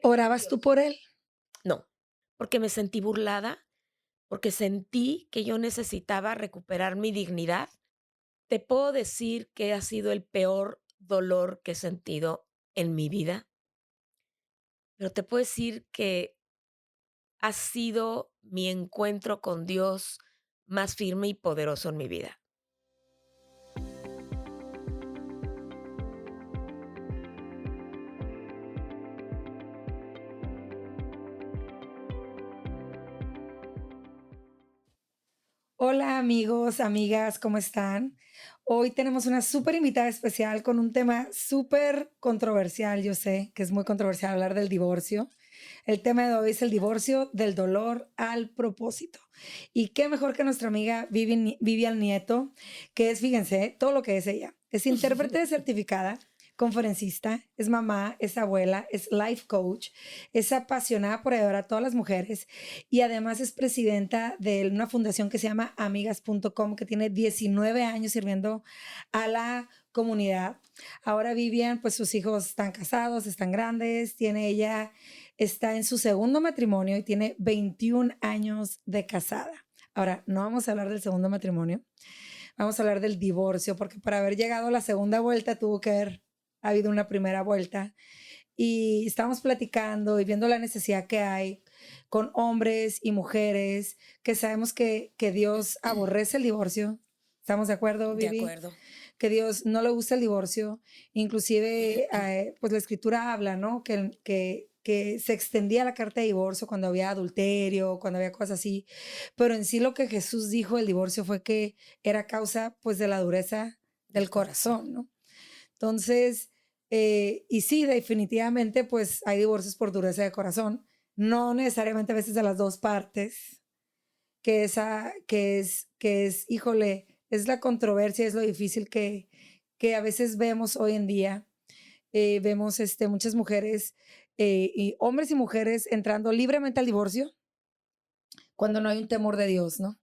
¿Orabas tú por él? No, porque me sentí burlada, porque sentí que yo necesitaba recuperar mi dignidad. Te puedo decir que ha sido el peor dolor que he sentido en mi vida, pero te puedo decir que ha sido mi encuentro con Dios más firme y poderoso en mi vida. Hola amigos, amigas, ¿cómo están? Hoy tenemos una súper invitada especial con un tema súper controversial. Yo sé que es muy controversial hablar del divorcio. El tema de hoy es el divorcio del dolor al propósito. Y qué mejor que nuestra amiga Vivian Nieto, que es, fíjense, todo lo que es ella. Es intérprete certificada, conferencista, es mamá, es abuela, es life coach, es apasionada por ayudar a todas las mujeres y además es presidenta de una fundación que se llama amigas.com, que tiene 19 años sirviendo a la comunidad. Ahora Vivian, pues sus hijos están casados, están grandes, está en su segundo matrimonio y tiene 21 años de casada. Ahora, no vamos a hablar del segundo matrimonio, vamos a hablar del divorcio, porque para haber llegado a la segunda vuelta tuvo que haber habido una primera vuelta. Y estábamos platicando y viendo la necesidad que hay con hombres y mujeres, que sabemos que Dios aborrece el divorcio. ¿Estamos de acuerdo, De Vivi? acuerdo. Que Dios no le gusta el divorcio. Inclusive, pues la escritura habla, ¿no? Que se extendía la carta de divorcio cuando había adulterio, cuando había cosas así. Pero en sí lo que Jesús dijo del divorcio fue que era causa, pues, de la dureza del Del corazón. corazón, ¿no? Entonces, y sí, definitivamente, pues hay divorcios por dureza de corazón, no necesariamente a veces de las dos partes, híjole, es la controversia, es lo difícil que a veces vemos hoy en día. Vemos muchas mujeres y hombres y mujeres entrando libremente al divorcio cuando no hay un temor de Dios, ¿no?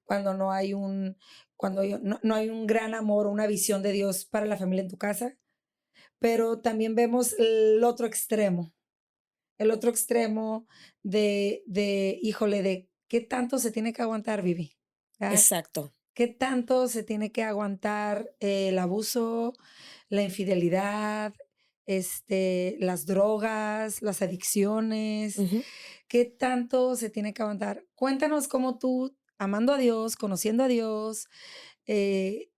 Cuando no hay no hay un gran amor o una visión de Dios para la familia en tu casa. Pero también vemos el otro extremo híjole, de qué tanto se tiene que aguantar, Vivi, ¿verdad? Exacto. Qué tanto se tiene que aguantar el abuso, la infidelidad, las drogas, las adicciones, Ujú. qué tanto se tiene que aguantar. Cuéntanos cómo tú, amando a Dios, conociendo a Dios, eh,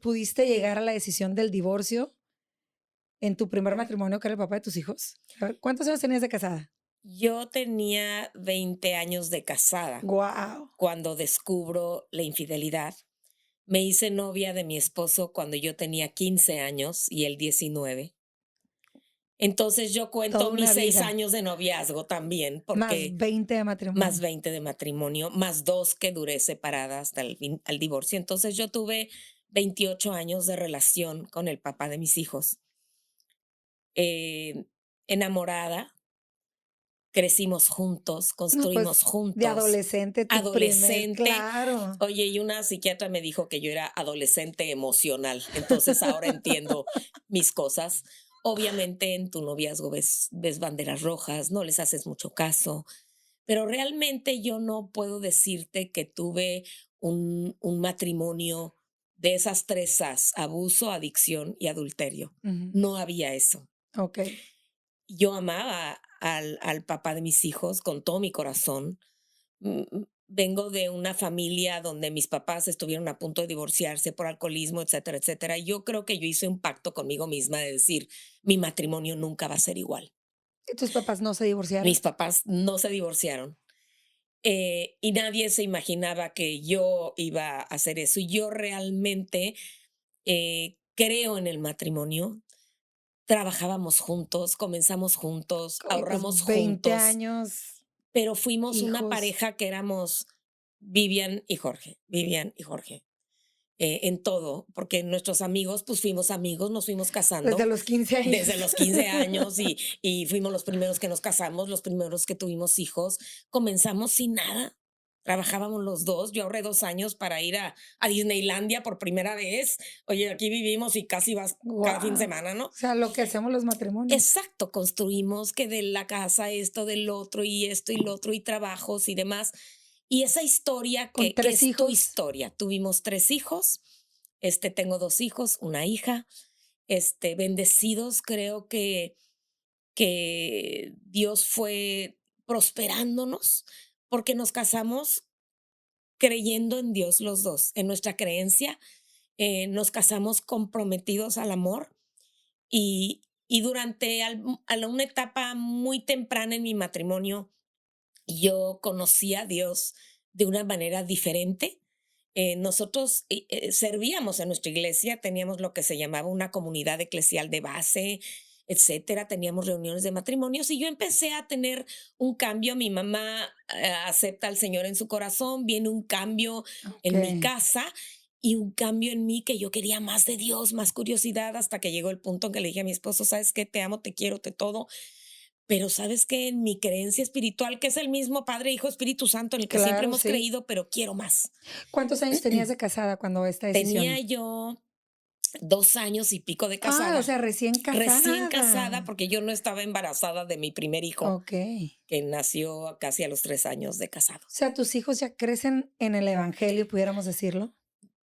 pudiste llegar a la decisión del divorcio en tu primer matrimonio, que era el papá de tus hijos. A ver, ¿cuántos años tenías de casada? Yo tenía 20 años de casada Guau. cuando descubro la infidelidad. Me hice novia de mi esposo cuando yo tenía 15 años y él 19. Entonces yo Toda cuento mis una 6 vida, años de noviazgo también, más porque 20 de más matrimonio. 20 de matrimonio, más 2 que duré separada hasta el divorcio. Entonces yo tuve 28 años de relación con el papá de mis hijos. Eh, Enamorada, crecimos juntos, No, construimos pues, de juntos. adolescente, tu primer Adolescente, claro. oye, y una psiquiatra me dijo que yo era adolescente emocional, entonces ahora entiendo mis cosas. Obviamente en tu noviazgo ves banderas rojas, no les haces mucho caso, pero realmente yo no puedo decirte que tuve un matrimonio de esas 3 As: abuso, adicción y adulterio. Ujú, No había eso. okey. Yo amaba al papá de mis hijos con todo mi corazón. Vengo de una familia donde mis papás estuvieron a punto de divorciarse por alcoholismo, etcétera, etcétera. Yo creo que yo hice un pacto conmigo misma de decir: "Mi matrimonio nunca va a ser igual". ¿Y tus papás no se Mis divorciaron? papás no se divorciaron, y nadie se imaginaba que yo iba a hacer eso. Y yo realmente, creo en el matrimonio. Trabajábamos juntos, comenzamos juntos, Oye, pues ahorramos 20 juntos, años, pero fuimos una hijos, pareja que éramos Vivian y Jorge, en todo, porque nuestros amigos, pues fuimos amigos, nos fuimos desde casando los 15 desde años. los 15 años y fuimos los primeros que nos casamos, los primeros que tuvimos hijos. Comenzamos sin nada, trabajábamos los 2. Yo ahorré 2 años para ir a Disneylandia por primera vez. Oye, aquí vivimos y casi vas cada fin de Guau. semana, ¿no? O sea, lo que hacemos los matrimonios. Exacto, construimos que de la casa esto, del otro, y esto, y lo otro, y trabajos y demás. Y esa historia Con que 3 es tu hijos. historia. Tuvimos 3 hijos, tengo 2 hijos, una hija, bendecidos, creo que Dios fue prosperándonos, porque nos casamos creyendo en Dios los 2 en nuestra creencia, nos casamos comprometidos al amor, y durante una etapa muy temprana en mi matrimonio, yo conocí a Dios de una manera diferente. Nosotros servíamos en nuestra iglesia, teníamos lo que se llamaba una comunidad eclesial de base, etcétera, teníamos reuniones de matrimonios y yo empecé a tener un cambio. Mi mamá acepta al Señor en su corazón, viene un cambio en mi Okey. casa y un cambio en mí que yo quería más de Dios, más curiosidad, hasta que llegó el punto en que le dije a mi esposo, ¿sabes qué? Te amo, te quiero, te todo, pero ¿sabes qué? En mi creencia espiritual, que es el mismo Padre, Hijo, Espíritu Santo, en el que siempre Claro, hemos sí. creído, pero quiero más. ¿Cuántos años tenías de casada cuando esta Tenía decisión? yo 2 años y pico de Ah, o casada, sea, recién recién casada, casada. porque yo no estaba embarazada de mi primer hijo, Okey. que nació casi a los 3 años de O casados. sea, tus hijos ya crecen en el evangelio, pudiéramos decirlo.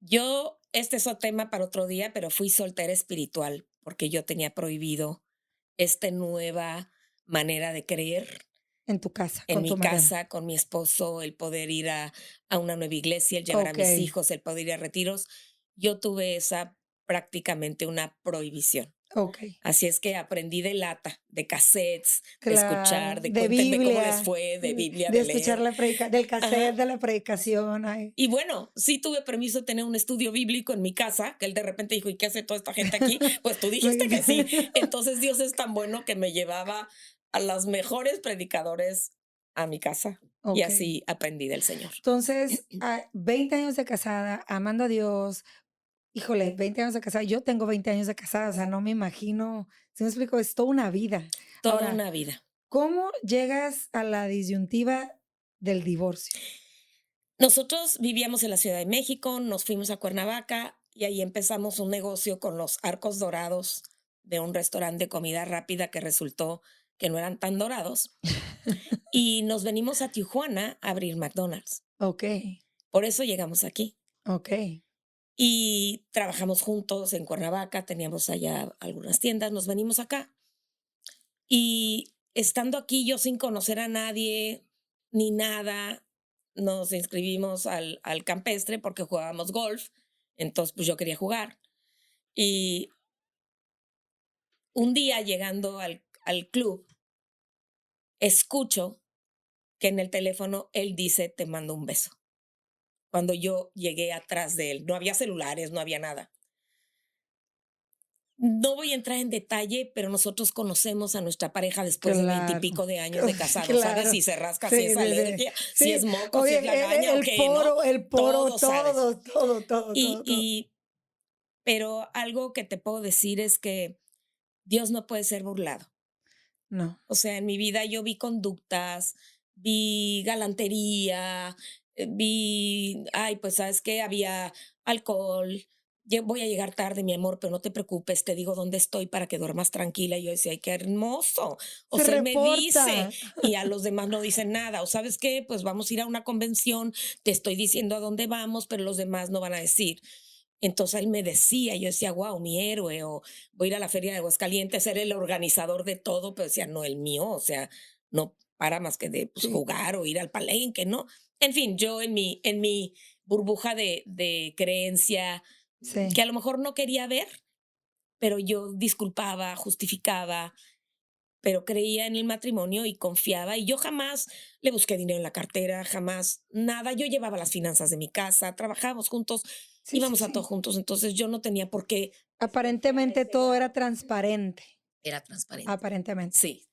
Yo, este es otro tema para otro día, pero fui soltera espiritual, porque yo tenía prohibido esta nueva manera de creer En tu casa, en con tu mi marido. casa, con mi esposo, el poder ir a una nueva iglesia, el llevar a mis Okey, hijos, el poder ir a retiros. Yo tuve esa prácticamente una prohibición. okey. Así es que aprendí de lata, de cassettes, de escuchar, Claro, de de cuéntenme cómo les Biblia, fue, de Biblia, de de escuchar leer. la predica del Ajá. casete de la predicación, ay. Y bueno, sí tuve permiso de tener un estudio bíblico en mi casa, que él de repente dijo, ¿y qué hace toda esta gente aquí? Pues tú dijiste que sí. Entonces Dios es tan bueno que me llevaba a las mejores predicadores a mi casa y Okey. así aprendí del Señor. Entonces, 20 años de casada, amando a Dios. Híjole, 20 años de casada, yo tengo 20 años de casada, o sea, no me imagino, ¿sí me explico? Es toda una vida. Toda Ahora, una vida. ¿cómo llegas a la disyuntiva del divorcio? Nosotros vivíamos en la Ciudad de México, nos fuimos a Cuernavaca y ahí empezamos un negocio con los arcos dorados de un restaurante de comida rápida que resultó que no eran tan dorados. Y nos venimos a Tijuana a abrir McDonald's. Okey, Por eso llegamos aquí. okey, Y trabajamos juntos en Cuernavaca, teníamos allá algunas tiendas, nos venimos acá. Y estando aquí, yo sin conocer a nadie ni nada, nos inscribimos al campestre porque jugábamos golf. Entonces, pues yo quería jugar. Y un día llegando al club, escucho que en el teléfono él dice, te mando un beso. Cuando yo llegué atrás de él, no había celulares, no había nada. No voy a entrar en detalle, pero nosotros conocemos a nuestra pareja después de claro, veintipico de años de casados, ¿sabes? claro. Si se rasca, si Sí, es sí, sí, alergia, si es sí. moco, si Oye, es lagaña o qué, ¿no? el poro, Todo sabes. todo, todo, todo, Y todo, todo. y pero algo que te puedo decir es que Dios no puede ser burlado. No, O sea, en mi vida yo vi conductas, vi galantería, ay, pues, ¿sabes qué? Había alcohol, voy a llegar tarde, mi amor, pero no te preocupes, te digo dónde estoy para que duermas tranquila. Y yo decía, ay, qué hermoso. O se sea, él me dice reporta. y a los demás no dicen nada. O sabes qué, pues vamos a ir a una convención, te estoy diciendo a dónde vamos, pero los demás no van a decir. Entonces él me decía, yo decía, wow, mi héroe, o voy a ir a la feria de Aguascalientes, ser el organizador de todo, pero decía, no, el mío, o sea, no para más que de pues, Sí, jugar o ir al palenque, ¿no? En fin, yo en mi burbuja de creencia, que sí. a lo mejor no quería ver, pero yo disculpaba, justificaba, pero creía en el matrimonio y confiaba, y yo jamás le busqué dinero en la cartera, jamás nada. Yo llevaba las finanzas de mi casa, trabajábamos juntos, Sí, sí, íbamos a todo sí. juntos, entonces yo no tenía por qué voltear a Aparentemente ese todo lado. era transparente, Era transparente. aparentemente. Sí.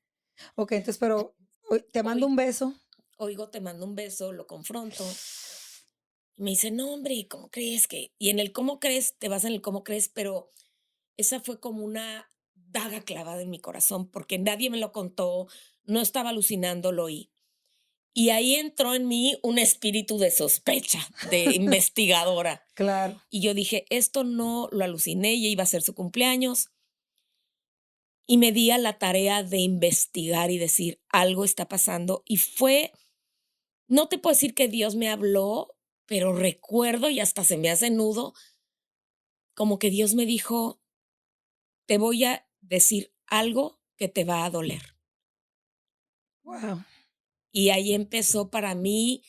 Okey, entonces, pero hoy te mando Hoy un beso. oigo, te mando un beso, lo confronto, y me dice: "No, hombre, ¿cómo crees que?". Y en el cómo crees, te vas en el cómo crees, pero esa fue como una daga clavada en mi corazón, porque nadie me lo contó, no estaba alucinando, lo oí. Y ahí entró en mí un espíritu de sospecha, de investigadora. Claro. Y yo dije, esto no lo aluciné, ya iba a ser su cumpleaños. Y me di a la tarea de investigar y decir, algo está pasando. Y fue, no te puedo decir que Dios me habló, pero recuerdo y hasta se me hace nudo, como que Dios me dijo, te voy a decir algo que te va a doler. Wow. Y ahí empezó para mí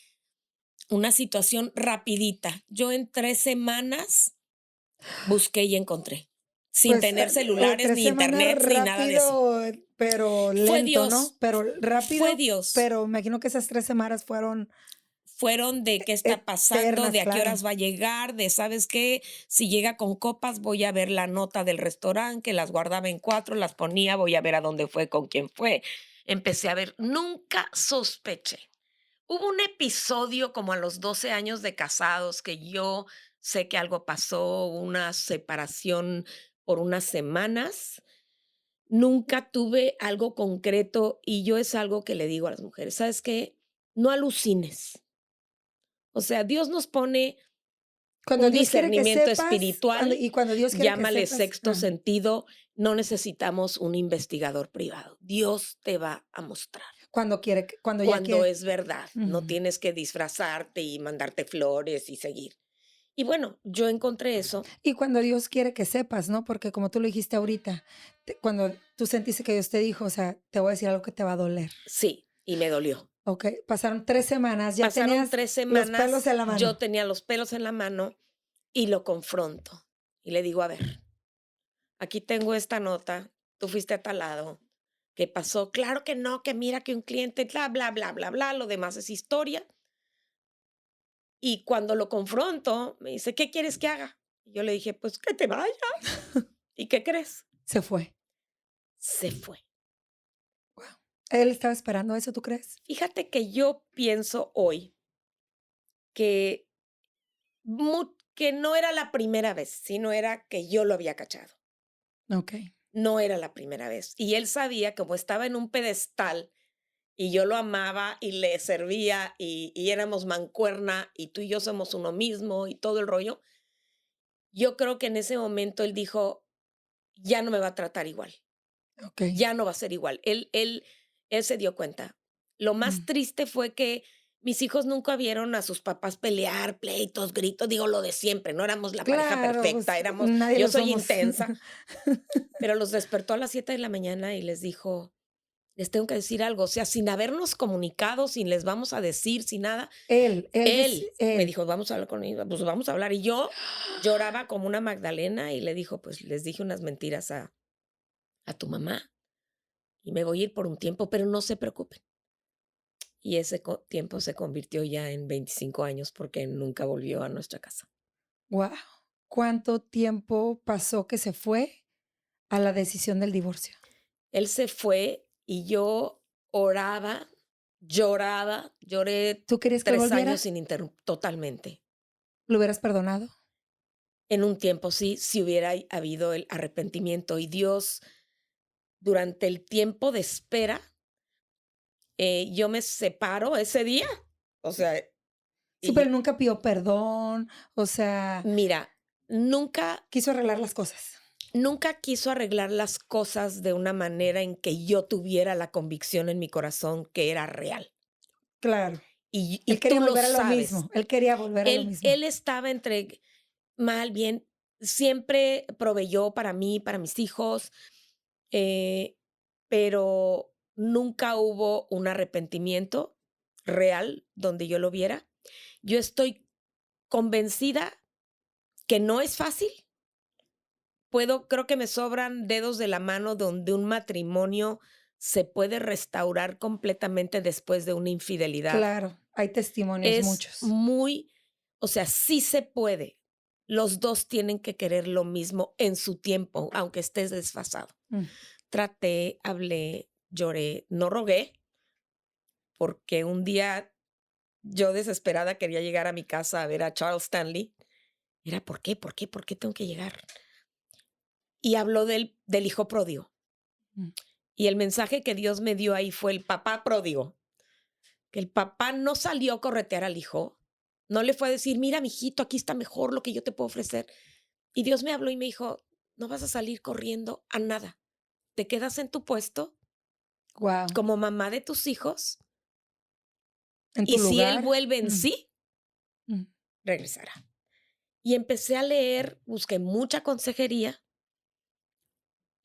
una situación rapidita. Yo en 3 semanas busqué y encontré, sin Pues, tener celulares, 3 ni semanas internet, ni nada de eso. rápido, pero Fue lento, ¿no? Dios, Pero fue rápido, Dios. pero me imagino que esas 3 semanas fueron Fueron de qué está pasando, eternas, de a qué claro. horas va a llegar, de, ¿sabes qué? Si llega con copas, voy a ver la nota del restaurante, que las guardaba en 4, las ponía, voy a ver a dónde fue, con quién fue. Empecé a ver, nunca sospeché. Hubo un episodio como a los 12 años de casados que yo sé que algo pasó, una separación por unas semanas. Nunca tuve algo concreto y yo es algo que le digo a las mujeres, ¿sabes qué? No alucines. O sea, Dios nos pone Cuando un Dios quiere que discernimiento sepas, espiritual, cuando Dios quiere que llámale sepas, sexto sentido, no necesitamos un investigador privado. Dios te va a mostrar. cuando ya Cuando quiere. es verdad, no Ujú. tienes que disfrazarte y mandarte flores y seguir. Y bueno, yo encontré eso, Y cuando Dios quiere que sepas, ¿no? Porque como tú lo dijiste ahorita, cuando tú sentiste que Dios te dijo, o sea, te voy a decir algo que te va a doler. sí, y me dolió. Ok, pasaron 3 semanas, ya Pasaron tenías 3 los pelos semanas, en la yo mano. tenía los pelos en la mano y lo confronto. Y le digo, a ver, aquí tengo esta nota, tú fuiste a tal lado, ¿qué pasó? Claro que no, que mira que un cliente, bla, bla, bla, bla, bla, lo demás es historia. Y cuando lo confronto, me dice, ¿qué quieres que haga? Y yo le dije, pues que te vaya. ¿Y qué crees? Se fue. Se fue. Wow. Él estaba esperando eso, ¿tú crees? Fíjate que yo pienso hoy que, que no era la primera vez, sino era que yo lo había cachado. Ok. No era la primera vez. Y él sabía, como estaba en un pedestal y yo lo amaba y le servía y éramos mancuerna y tú y yo somos uno mismo y todo el rollo, yo creo que en ese momento él dijo, ya no me va a tratar igual, Ok. ya no va a ser igual. Él se dio cuenta. Lo más Mm. triste fue que mis hijos nunca vieron a sus papás pelear, pleitos, gritos, digo lo de siempre, no éramos la pareja Claro, perfecta, pues éramos, nadie yo lo soy somos. intensa, pero los despertó a las 7 de la mañana y les dijo, les tengo que decir algo, o sea, sin habernos comunicado, sin les vamos a decir, sin nada. Él me Él. dijo: "Vamos a hablar con ella", pues vamos a hablar. Y yo lloraba como una Magdalena y le dijo: "Pues les dije unas mentiras a tu mamá y me voy a ir por un tiempo, pero no se preocupen". Y ese tiempo se convirtió ya en 25 años porque nunca volvió a nuestra casa. Wow. ¿Cuánto tiempo pasó que se fue a la decisión del divorcio? Él se fue y yo oraba, lloraba, lloré ¿Tú querías que él 3 volviera? años sin totalmente. ¿Lo hubieras perdonado? En un tiempo sí, si hubiera habido el arrepentimiento y Dios, durante el tiempo de espera, yo me separo ese día. O sea, Sí, y pero nunca pidió perdón, o sea, mira, nunca, quiso arreglar las cosas. nunca quiso arreglar las cosas de una manera en que yo tuviera la convicción en mi corazón que era real. Claro. Y Él quería tú lo volver a lo sabes. mismo, él quería volver a lo mismo. Él estaba entre mal, bien, siempre proveyó para mí, para mis hijos, eh, pero nunca hubo un arrepentimiento real donde yo lo viera. Yo estoy convencida que no es fácil. Creo que me sobran dedos de la mano donde un matrimonio se puede restaurar completamente después de una infidelidad. Claro, hay testimonios, Es muchos. muy, o sea, sí se puede. Los 2 tienen que querer lo mismo en su tiempo, aunque estés desfasado. Mm. Traté, hablé, lloré, no rogué, porque un día yo desesperada quería llegar a mi casa a ver a Charles Stanley. Era, ¿por qué? ¿Por qué? ¿Por qué tengo que llegar? Y habló del hijo pródigo. Mm. Y el mensaje que Dios me dio ahí fue el papá pródigo. que el papá no salió a corretear al hijo, no le fue a decir, mira, mijito, aquí está mejor lo que yo te puedo ofrecer. Y Dios me habló y me dijo, no vas a salir corriendo a nada. Te quedas en tu puesto Guau. como mamá de tus hijos ¿En tu y si él lugar? vuelve en Mm, sí, mm. regresará. Y empecé a leer, busqué mucha consejería,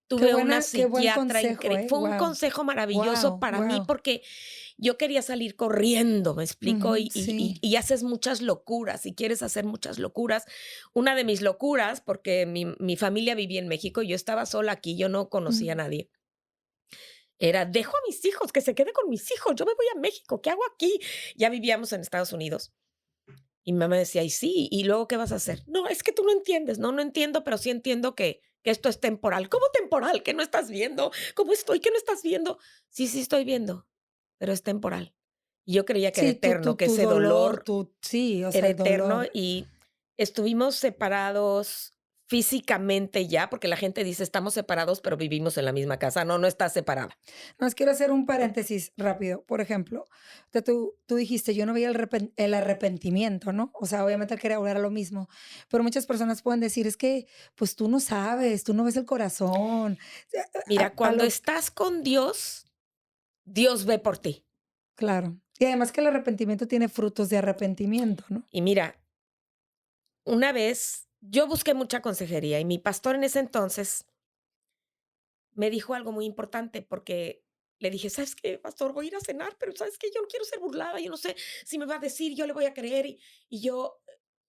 tuve una Qué buen psiquiatra consejo, increíble. Fue un guau. consejo maravilloso Guau, para mí guau. porque yo quería salir corriendo, ¿me explico? Ujú, sí. Y haces muchas locuras y quieres hacer muchas locuras. Una de mis locuras, porque mi familia vivía en México, yo estaba sola aquí, yo no conocía a Mm. nadie. Era, dejo a mis hijos, que se quede con mis hijos, yo me voy a México, ¿qué hago aquí? Ya vivíamos en Estados Unidos. Y mi mamá decía, y sí, ¿y luego qué vas a hacer? No, es que tú no entiendes, no entiendo, pero sí entiendo que esto es temporal. ¿Cómo temporal? ¿Que no estás viendo? ¿Cómo estoy? ¿Que no estás viendo? Sí, sí estoy viendo, pero es temporal. Y yo creía que era Sí, eterno, que tu ese dolor, dolor tu sí, o sea, era el eterno dolor. y estuvimos separados físicamente ya, porque la gente dice: "Estamos separados, pero vivimos en la misma casa". No, no estás separada. Nada más quiero hacer un paréntesis rápido. Por ejemplo, tú dijiste, yo no veía el arrepentimiento, ¿no? O sea, obviamente él quería volver a lo mismo, pero muchas personas pueden decir, es que, pues tú no sabes, tú no ves el corazón. Mira, A cuando lo estás con Dios, Dios ve por ti. claro. Y además que el arrepentimiento tiene frutos de arrepentimiento, ¿no? Y mira, una vez yo busqué mucha consejería y mi pastor en ese entonces me dijo algo muy importante porque le dije: "¿Sabes qué, pastor? Voy a ir a cenar, pero ¿sabes qué? Yo no quiero ser burlada, yo no sé si me va a decir, yo le voy a creer", y yo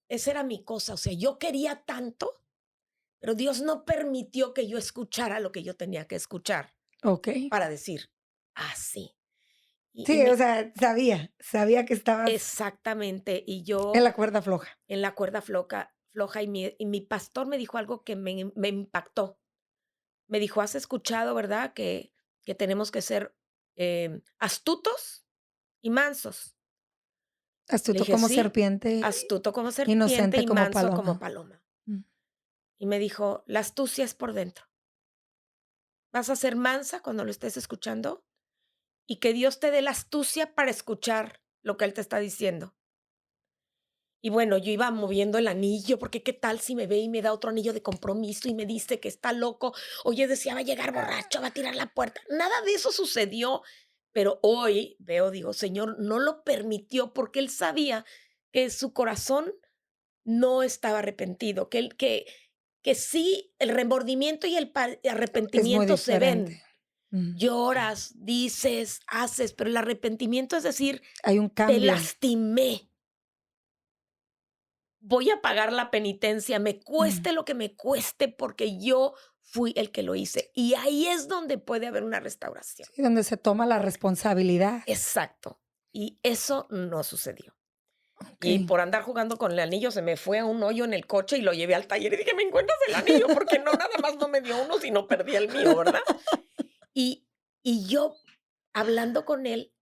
esa era mi cosa, o sea, yo quería tanto, pero Dios no permitió que yo escuchara lo que yo tenía que escuchar Okey. para decir: "Ah, sí". Y Sí, o me sea, sabía que estabas exactamente, y en yo la cuerda floja. en la cuerda floja, y mi pastor me dijo algo que me impactó. Me dijo: "¿Has escuchado, verdad, que tenemos que ser, astutos y mansos?". Le Astuto dije: como "Sí, serpiente, astuto como serpiente inocente y como manso como paloma. paloma". Mm. Y me dijo: "La astucia es por dentro. Vas a ser mansa cuando lo estés escuchando, y que Dios te dé la astucia para escuchar lo que Él te está diciendo". Y bueno, yo iba moviendo el anillo, porque qué tal si me ve y me da otro anillo de compromiso y me dice que está loco, o yo decía: "Va a llegar borracho, va a tirar la puerta". Nada de eso sucedió, pero hoy veo, digo: "Señor, no lo permitió", porque Él sabía que su corazón no estaba arrepentido, que sí, el remordimiento y el Es muy arrepentimiento se ven. diferente. Mm. Lloras, dices, haces, pero el arrepentimiento es decir: Hay un "Te cambio. lastimé, voy a pagar la penitencia, me Mm. cueste lo que me cueste, porque yo fui el que lo hice". Y ahí es donde puede haber una restauración. Sí, donde se toma la responsabilidad. Exacto. Y eso no sucedió. Y Okey. por andar jugando con el anillo se me fue a un hoyo en el coche y lo llevé al taller y dije: "¿Me encuentras el anillo?". Porque no, nada más no me dio uno, sino perdí el mío, ¿verdad? Y yo, hablando con él,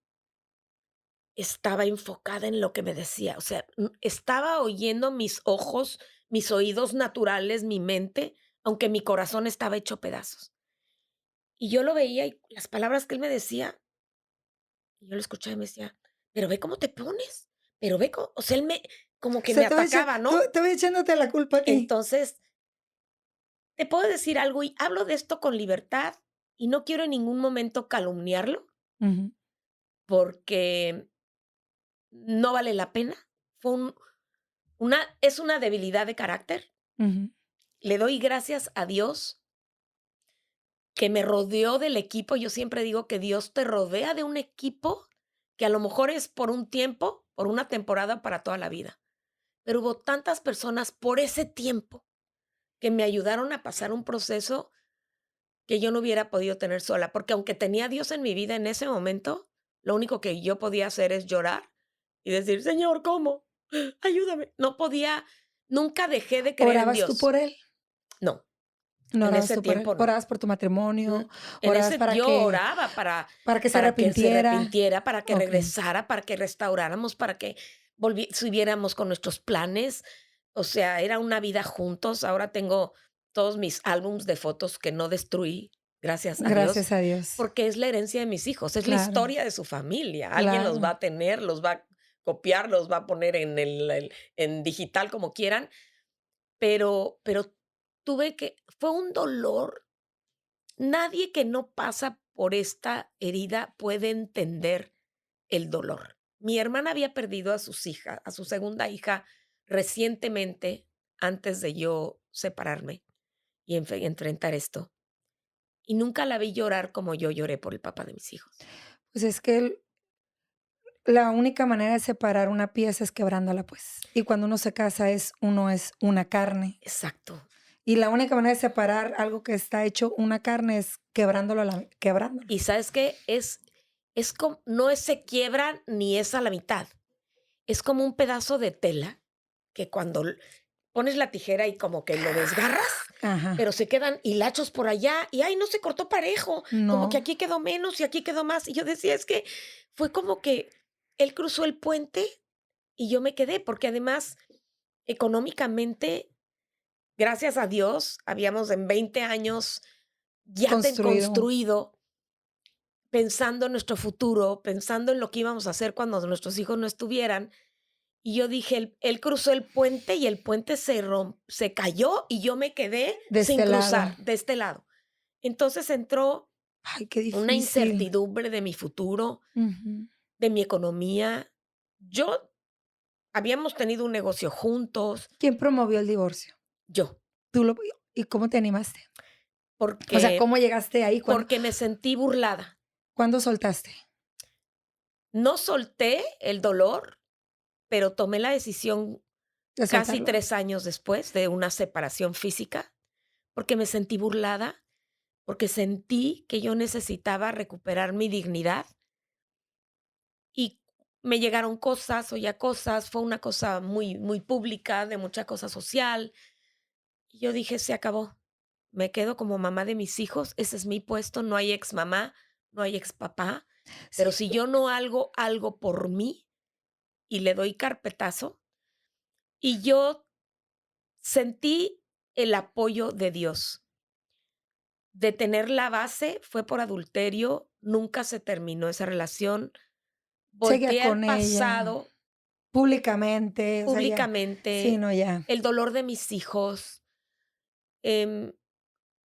estaba enfocada en lo que me decía, o sea, estaba oyendo mis ojos, mis oídos naturales, mi mente, aunque mi corazón estaba hecho pedazos. Y yo lo veía y las palabras que él me decía, y yo lo escuchaba y me decía: "Pero ve cómo te pones, pero ve có", o sea, él me como O que me sea, atacaba, ¿no? te voy echándote la culpa a ti. Entonces, te puedo decir algo, y hablo de esto con libertad, y no quiero en ningún momento calumniarlo, Ujú, porque no vale la pena. Fue es una debilidad de carácter. ujú. Le doy gracias a Dios que me rodeó del equipo. Yo siempre digo que Dios te rodea de un equipo que a lo mejor es por un tiempo, por una temporada, para toda la vida. Pero hubo tantas personas por ese tiempo que me ayudaron a pasar un proceso que yo no hubiera podido tener sola, porque aunque tenía a Dios en mi vida en ese momento, lo único que yo podía hacer es llorar y decir: "Señor, ¿cómo? Ayúdame". No podía, nunca dejé de creer en ¿Orabas tú Dios. por él? No, No en orabas ese tú por él. tiempo no. Orabas por tu matrimonio, En orabas ese yo oraba para que se para que se arrepintiera. arrepintiera, para que Okey. regresara, para que restauráramos, para que siguiéramos con nuestros planes. O sea, era una vida juntos. Ahora tengo todos mis álbums de fotos que no destruí, gracias a Dios, Gracias a Dios. porque es la herencia de mis hijos, es la Claro, historia de su familia. Alguien los va claro. a tener, los va a copiar, los va a poner en digital como quieran, pero tuve que fue un dolor. Nadie que no pasa por esta herida puede entender el dolor. Mi hermana había perdido a sus hijas, a su segunda hija recientemente, antes de yo separarme y enfrentar esto. Y nunca la vi llorar como yo lloré por el papá de mis hijos. Pues es que la única manera de separar una pieza es quebrándola, pues. Y cuando uno se casa uno es una carne. Exacto. Y la única manera de separar algo que está hecho una carne es quebrándolo, quebrándolo. Y sabes qué es como, no se quiebra ni es a la mitad. Es como un pedazo de tela que cuando pones la tijera y como que lo desgarras, Ajá. pero se quedan hilachos por allá y ay, no se cortó parejo, como que No, aquí quedó menos y aquí quedó más. Y yo decía, es que fue como que él cruzó el puente y yo me quedé, porque además económicamente, gracias a Dios, habíamos en 20 años ya construido. construido, pensando en nuestro futuro, pensando en lo que íbamos a hacer cuando nuestros hijos no estuvieran. Y yo dije, él cruzó el puente y el puente se cayó y yo me quedé De sin este lado. cruzar de este lado. Entonces entró Ay, qué una difícil. incertidumbre de mi futuro, Ujú. de mi economía. Yo habíamos tenido un negocio juntos, ¿Quién promovió el divorcio? yo, ¿Tú lo ¿Y cómo te animaste? O sea, porque ¿cómo llegaste ahí? porque me sentí burlada. ¿Cuándo soltaste? No solté el dolor, pero tomé la decisión ¿De casi soltarlo? 3 años después de una separación física, porque me sentí burlada, porque sentí que yo necesitaba recuperar mi dignidad y me llegaron cosas, oía cosas, fue una cosa muy, muy pública, de mucha cosa social. Y yo dije, se acabó. Me quedo como mamá de mis hijos, ese es mi puesto, no hay ex mamá, no hay ex papá, pero Sí. si yo no hago algo por mí y le doy carpetazo, y yo sentí el apoyo de Dios. De tener la base, fue por adulterio, nunca se terminó esa relación. Seguía Volteé al con ella, pasado públicamente, o sea, ya. Sí, públicamente, no, ya. el dolor de mis hijos. Em,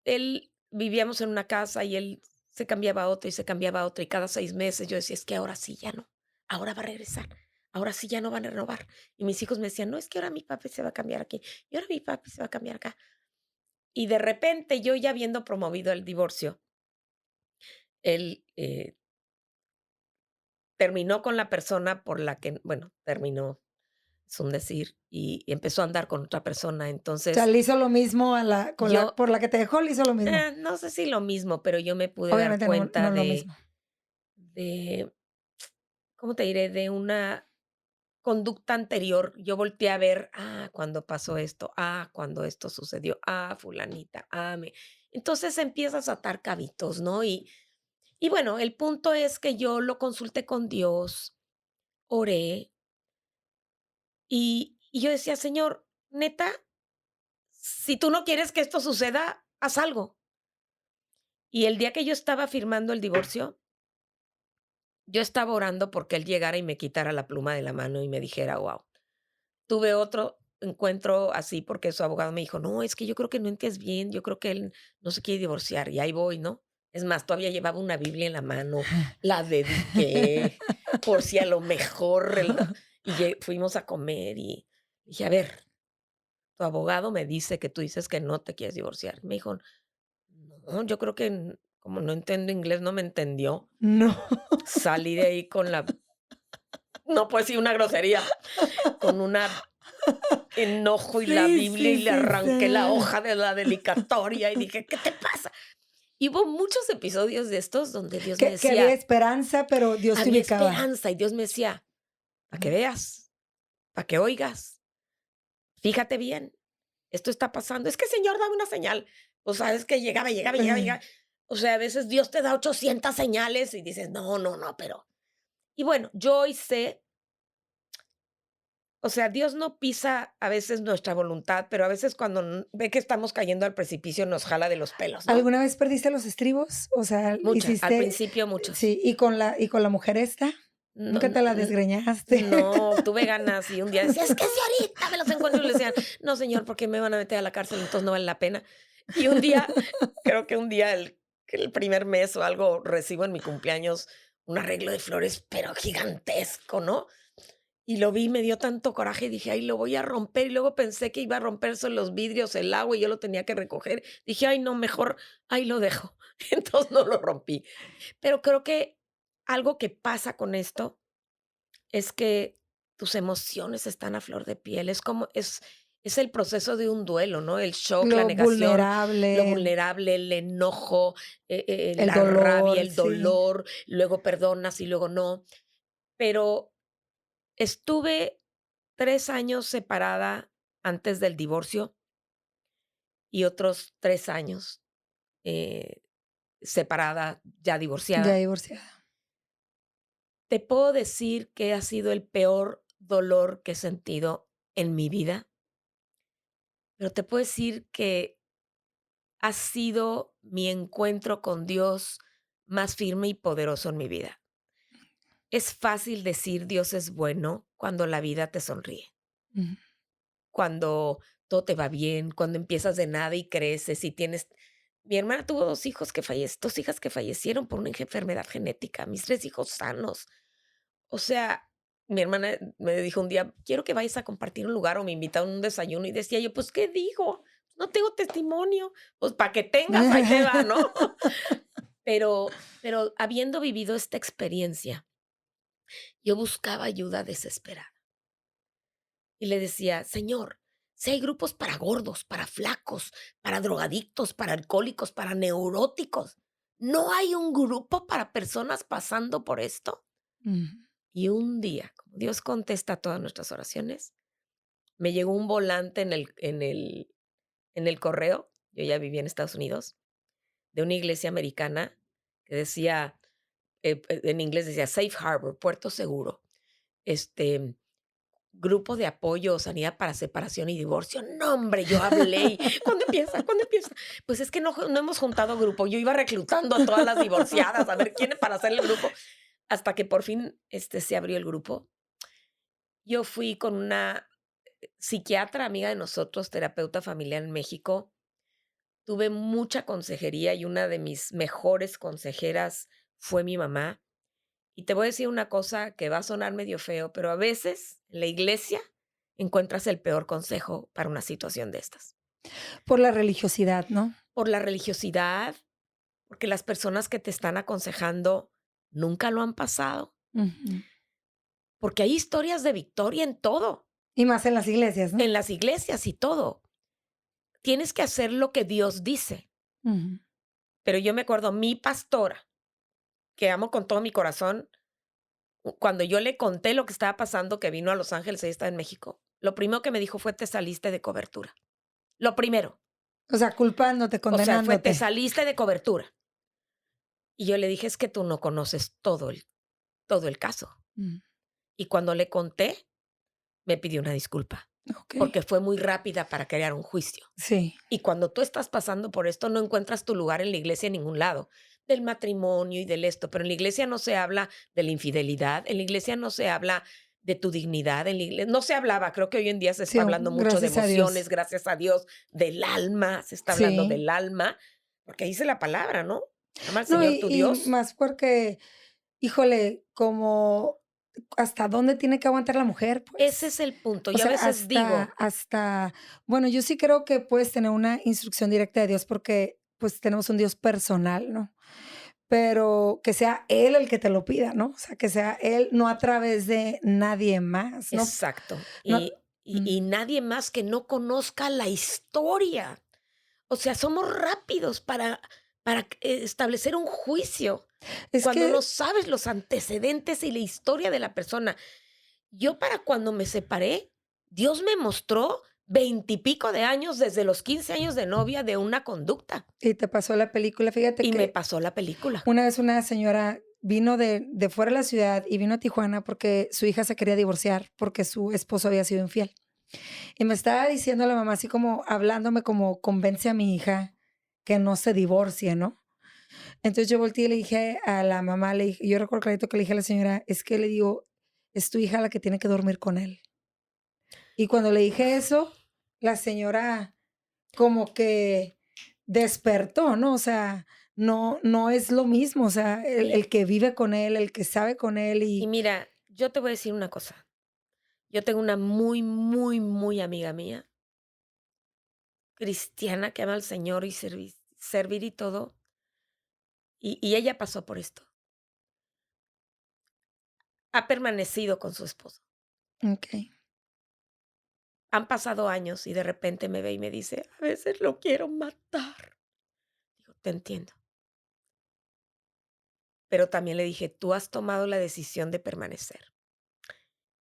él vivíamos en una casa y él se cambiaba a otra y se cambiaba a otra, y cada 6 meses yo decía: "Es que ahora sí ya no, ahora va a regresar, ahora sí ya no van a renovar". Y mis hijos me decían: "No, es que ahora mi papi se va a cambiar aquí, y ahora mi papi se va a cambiar acá". Y de repente, yo ya habiendo promovido el divorcio, él, terminó con la persona por la que bueno, terminó, es un decir, y empezó a andar con otra persona. O sea, Entonces, le hizo lo mismo a la con la yo, por la que te dejó, le hizo lo mismo. no sé si lo mismo, pero yo me pude dar Obviamente no, cuenta no lo mismo. de, ¿cómo te diré? De una conducta anterior. Yo volteé a ver, cuando pasó esto, cuando esto sucedió, fulanita, me entonces empiezas a atar cabitos, ¿no? Y bueno, el punto es que yo lo consulté con Dios, oré, y yo decía: "Señor, neta, si tú no quieres que esto suceda, haz algo". Y el día que yo estaba firmando el divorcio, yo estaba orando porque él llegara y me quitara la pluma de la mano y me dijera: "Guau". Tuve otro encuentro así porque su abogado me dijo: "No, es que yo creo que no entiendes bien, yo creo que él no se quiere divorciar", y ahí voy, ¿no? Es más, todavía llevaba una Biblia en la mano, la dediqué, por si a lo mejor y fuimos a comer y dije: "A ver, tu abogado me dice que tú dices que no te quieres divorciar". Me dijo: "No, yo creo que como no entiendo inglés, no me entendió". No. Salí de ahí con no puedo decir una grosería, con una enojo y la Sí, Biblia, y sí, le sí, arranqué la sí. hoja de la dedicatoria y dije: "¿Qué te pasa?". Y hubo muchos episodios de estos donde Dios me Que había decía, esperanza, pero Dios te había ubicaba. esperanza, y Dios me decía: "Para que veas, para que oigas, fíjate bien, esto está pasando". Es que Señor, dame una señal. O sea, es que llegaba, llegaba, llegaba, llegaba. O sea, a veces Dios te da 800 señales y dices: "No, no, no", pero y bueno, yo hoy sé O sea, Dios no pisa a veces nuestra voluntad, pero a veces cuando ve que estamos cayendo al precipicio nos jala de los pelos, ¿no? ¿Alguna vez perdiste los estribos? O sea, Muchas, al hiciste principio muchos. sí, ¿y con la mujer esta? No, ¿Nunca te la desgreñaste? no, tuve ganas y un día decía: "Es que si ahorita me los encuentro", y le decían: "No, señor, porque me van a meter a la cárcel, entonces no vale la pena". Y un día, creo que un día, el primer mes o algo, recibo en mi cumpleaños un arreglo de flores, pero gigantesco, ¿no? Y lo vi, me dio tanto coraje y dije: "Ay, lo voy a romper", y luego pensé que iba a romperse los vidrios, el agua, y yo lo tenía que recoger. Dije: "Ay, no, mejor ahí lo dejo". Entonces no lo rompí. Pero creo que algo que pasa con esto es que tus emociones están a flor de piel. Es el proceso de un duelo, ¿no? El shock, la Lo negación, lo vulnerable, vulnerable, el enojo, el la rabia, dolor, el sí. dolor, luego perdonas y luego no. Pero estuve 3 años separada antes del divorcio y otros 3 años, eh, separada, ya Ya divorciada. divorciada. Te puedo decir que ha sido el peor dolor que he sentido en mi vida, pero te puedo decir que ha sido mi encuentro con Dios más firme y poderoso en mi vida. Es fácil decir Dios es bueno cuando la vida te sonríe, Ujú. cuando todo te va bien, cuando empiezas de nada y creces y tienes. Mi hermana tuvo 2 hijas que fallecieron por una enfermedad genética, mis 3 hijos sanos. O sea, mi hermana me dijo un día: "Quiero que vayas a compartir un lugar", o me invitaron a un desayuno, y decía yo: "Pues, ¿qué digo? No tengo testimonio". Pues, para que tengas, ahí te va, ¿no? Pero habiendo vivido esta experiencia, yo buscaba ayuda desesperada, y le decía: "Señor, si hay grupos para gordos, para flacos, para drogadictos, para alcohólicos, para neuróticos, ¿no hay un grupo para personas pasando por esto?". Ujú. Y un día, como Dios contesta todas nuestras oraciones, me llegó un volante en el correo, yo ya vivía en Estados Unidos, de una iglesia americana que decía, en inglés decía Safe Harbor, puerto seguro, este, grupo de apoyo o sanidad para separación y divorcio. No, hombre, yo hablé y, ¿cuándo empieza? ¿Cuándo empieza? Pues es que no hemos juntado grupo. Yo iba reclutando a todas las divorciadas a ver quién para hacer el grupo, hasta que por fin, se abrió el grupo. Yo fui con una psiquiatra amiga de nosotros, terapeuta familiar en México. Tuve mucha consejería y una de mis mejores consejeras fue mi mamá. Y te voy a decir una cosa que va a sonar medio feo, pero a veces en la iglesia encuentras el peor consejo para una situación de estas. Por la religiosidad, ¿no? Por la religiosidad, porque las personas que te están aconsejando nunca lo han pasado, Ujú. porque hay historias de victoria en todo, Y más en las iglesias, ¿no? en las iglesias y todo. Tienes que hacer lo que Dios dice. Ujú. Pero yo me acuerdo, mi pastora, que amo con todo mi corazón, cuando yo le conté lo que estaba pasando, que vino a Los Ángeles, ella estaba en México, lo primero que me dijo fue: "Te saliste de cobertura". Lo primero. O sea, culpándote, O sea, fue: "Te condenándote. saliste de cobertura". Y yo le dije: "Es que tú no conoces todo el caso". Mm, Y cuando le conté, me pidió una disculpa, okey. porque fue muy rápida para crear un juicio. Sí, Y cuando tú estás pasando por esto, no encuentras tu lugar en la iglesia en ningún lado, del matrimonio y del esto, pero en la iglesia no se habla de la infidelidad, en la iglesia no se habla de tu dignidad, en la iglesia no se hablaba, creo que hoy en día se sí, está hablando mucho de gracias a emociones, Dios. gracias a Dios, del alma, se está hablando Sí. del alma, porque dice la palabra, ¿no? Ama al No, Señor tu y Dios. más porque, híjole, como hasta dónde tiene que aguantar la mujer, Ese pues. es el punto. O Yo a sea, veces digo, bueno, yo sí creo que puedes tener una instrucción directa de Dios porque, pues, tenemos un Dios personal, ¿no? Pero que sea Él el que te lo pida, ¿no? O sea, que sea Él, no a través de nadie más, ¿no? exacto, No y nadie más que no conozca la historia. O sea, somos rápidos para establecer un juicio es cuando no que sabes los antecedentes y la historia de la persona. Yo para cuando me separé, Dios me mostró 20 y pico de años, desde los 15 años de novia, de una conducta, y te pasó la película. Fíjate y me que pasó la película. una vez una señora vino de fuera de la ciudad y vino a Tijuana porque su hija se quería divorciar porque su esposo había sido infiel. Y me estaba diciendo la mamá así como hablándome como convence a mi hija que no se divorcie, ¿no? Entonces yo volteé y le dije a la mamá, le dije, yo recuerdo clarito que le dije a la señora, es que le digo, es tu hija la que tiene que dormir con él. Y cuando le dije eso, la señora como que despertó, ¿no? O sea, no es lo mismo, o sea, el, Y, el que vive con él, el que sabe con él y y mira, yo te voy a decir una cosa. Yo tengo una muy, muy, muy amiga mía, cristiana, que ama al Señor y servir y todo, y ella pasó por esto. Ha permanecido con su esposo. okey. Han pasado años y de repente me ve y me dice: "A veces lo quiero matar". Digo: "Te entiendo". Pero también le dije: "Tú has tomado la decisión de permanecer".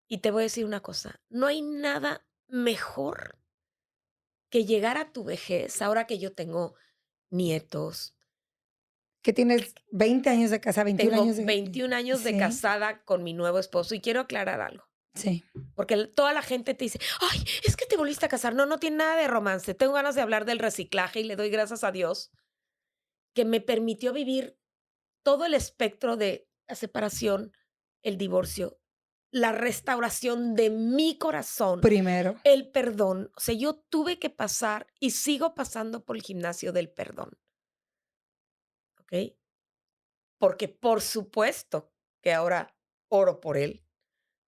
Y te voy a decir una cosa, no hay nada mejor que llegar a tu vejez, ahora que yo tengo nietos, Que tienes 20 años de casada, 21 tengo años de 21 años de sí, casada con mi nuevo esposo, y quiero aclarar algo, sí. porque toda la gente te dice: "Ay, es que te volviste a casar". No, no tiene nada de romance. Tengo ganas de hablar del reciclaje y le doy gracias a Dios que me permitió vivir todo el espectro de la separación, el divorcio, la restauración de mi corazón, Primero. el perdón. O sea, yo tuve que pasar y sigo pasando por el gimnasio del perdón, ¿ok? Porque por supuesto que ahora oro por él.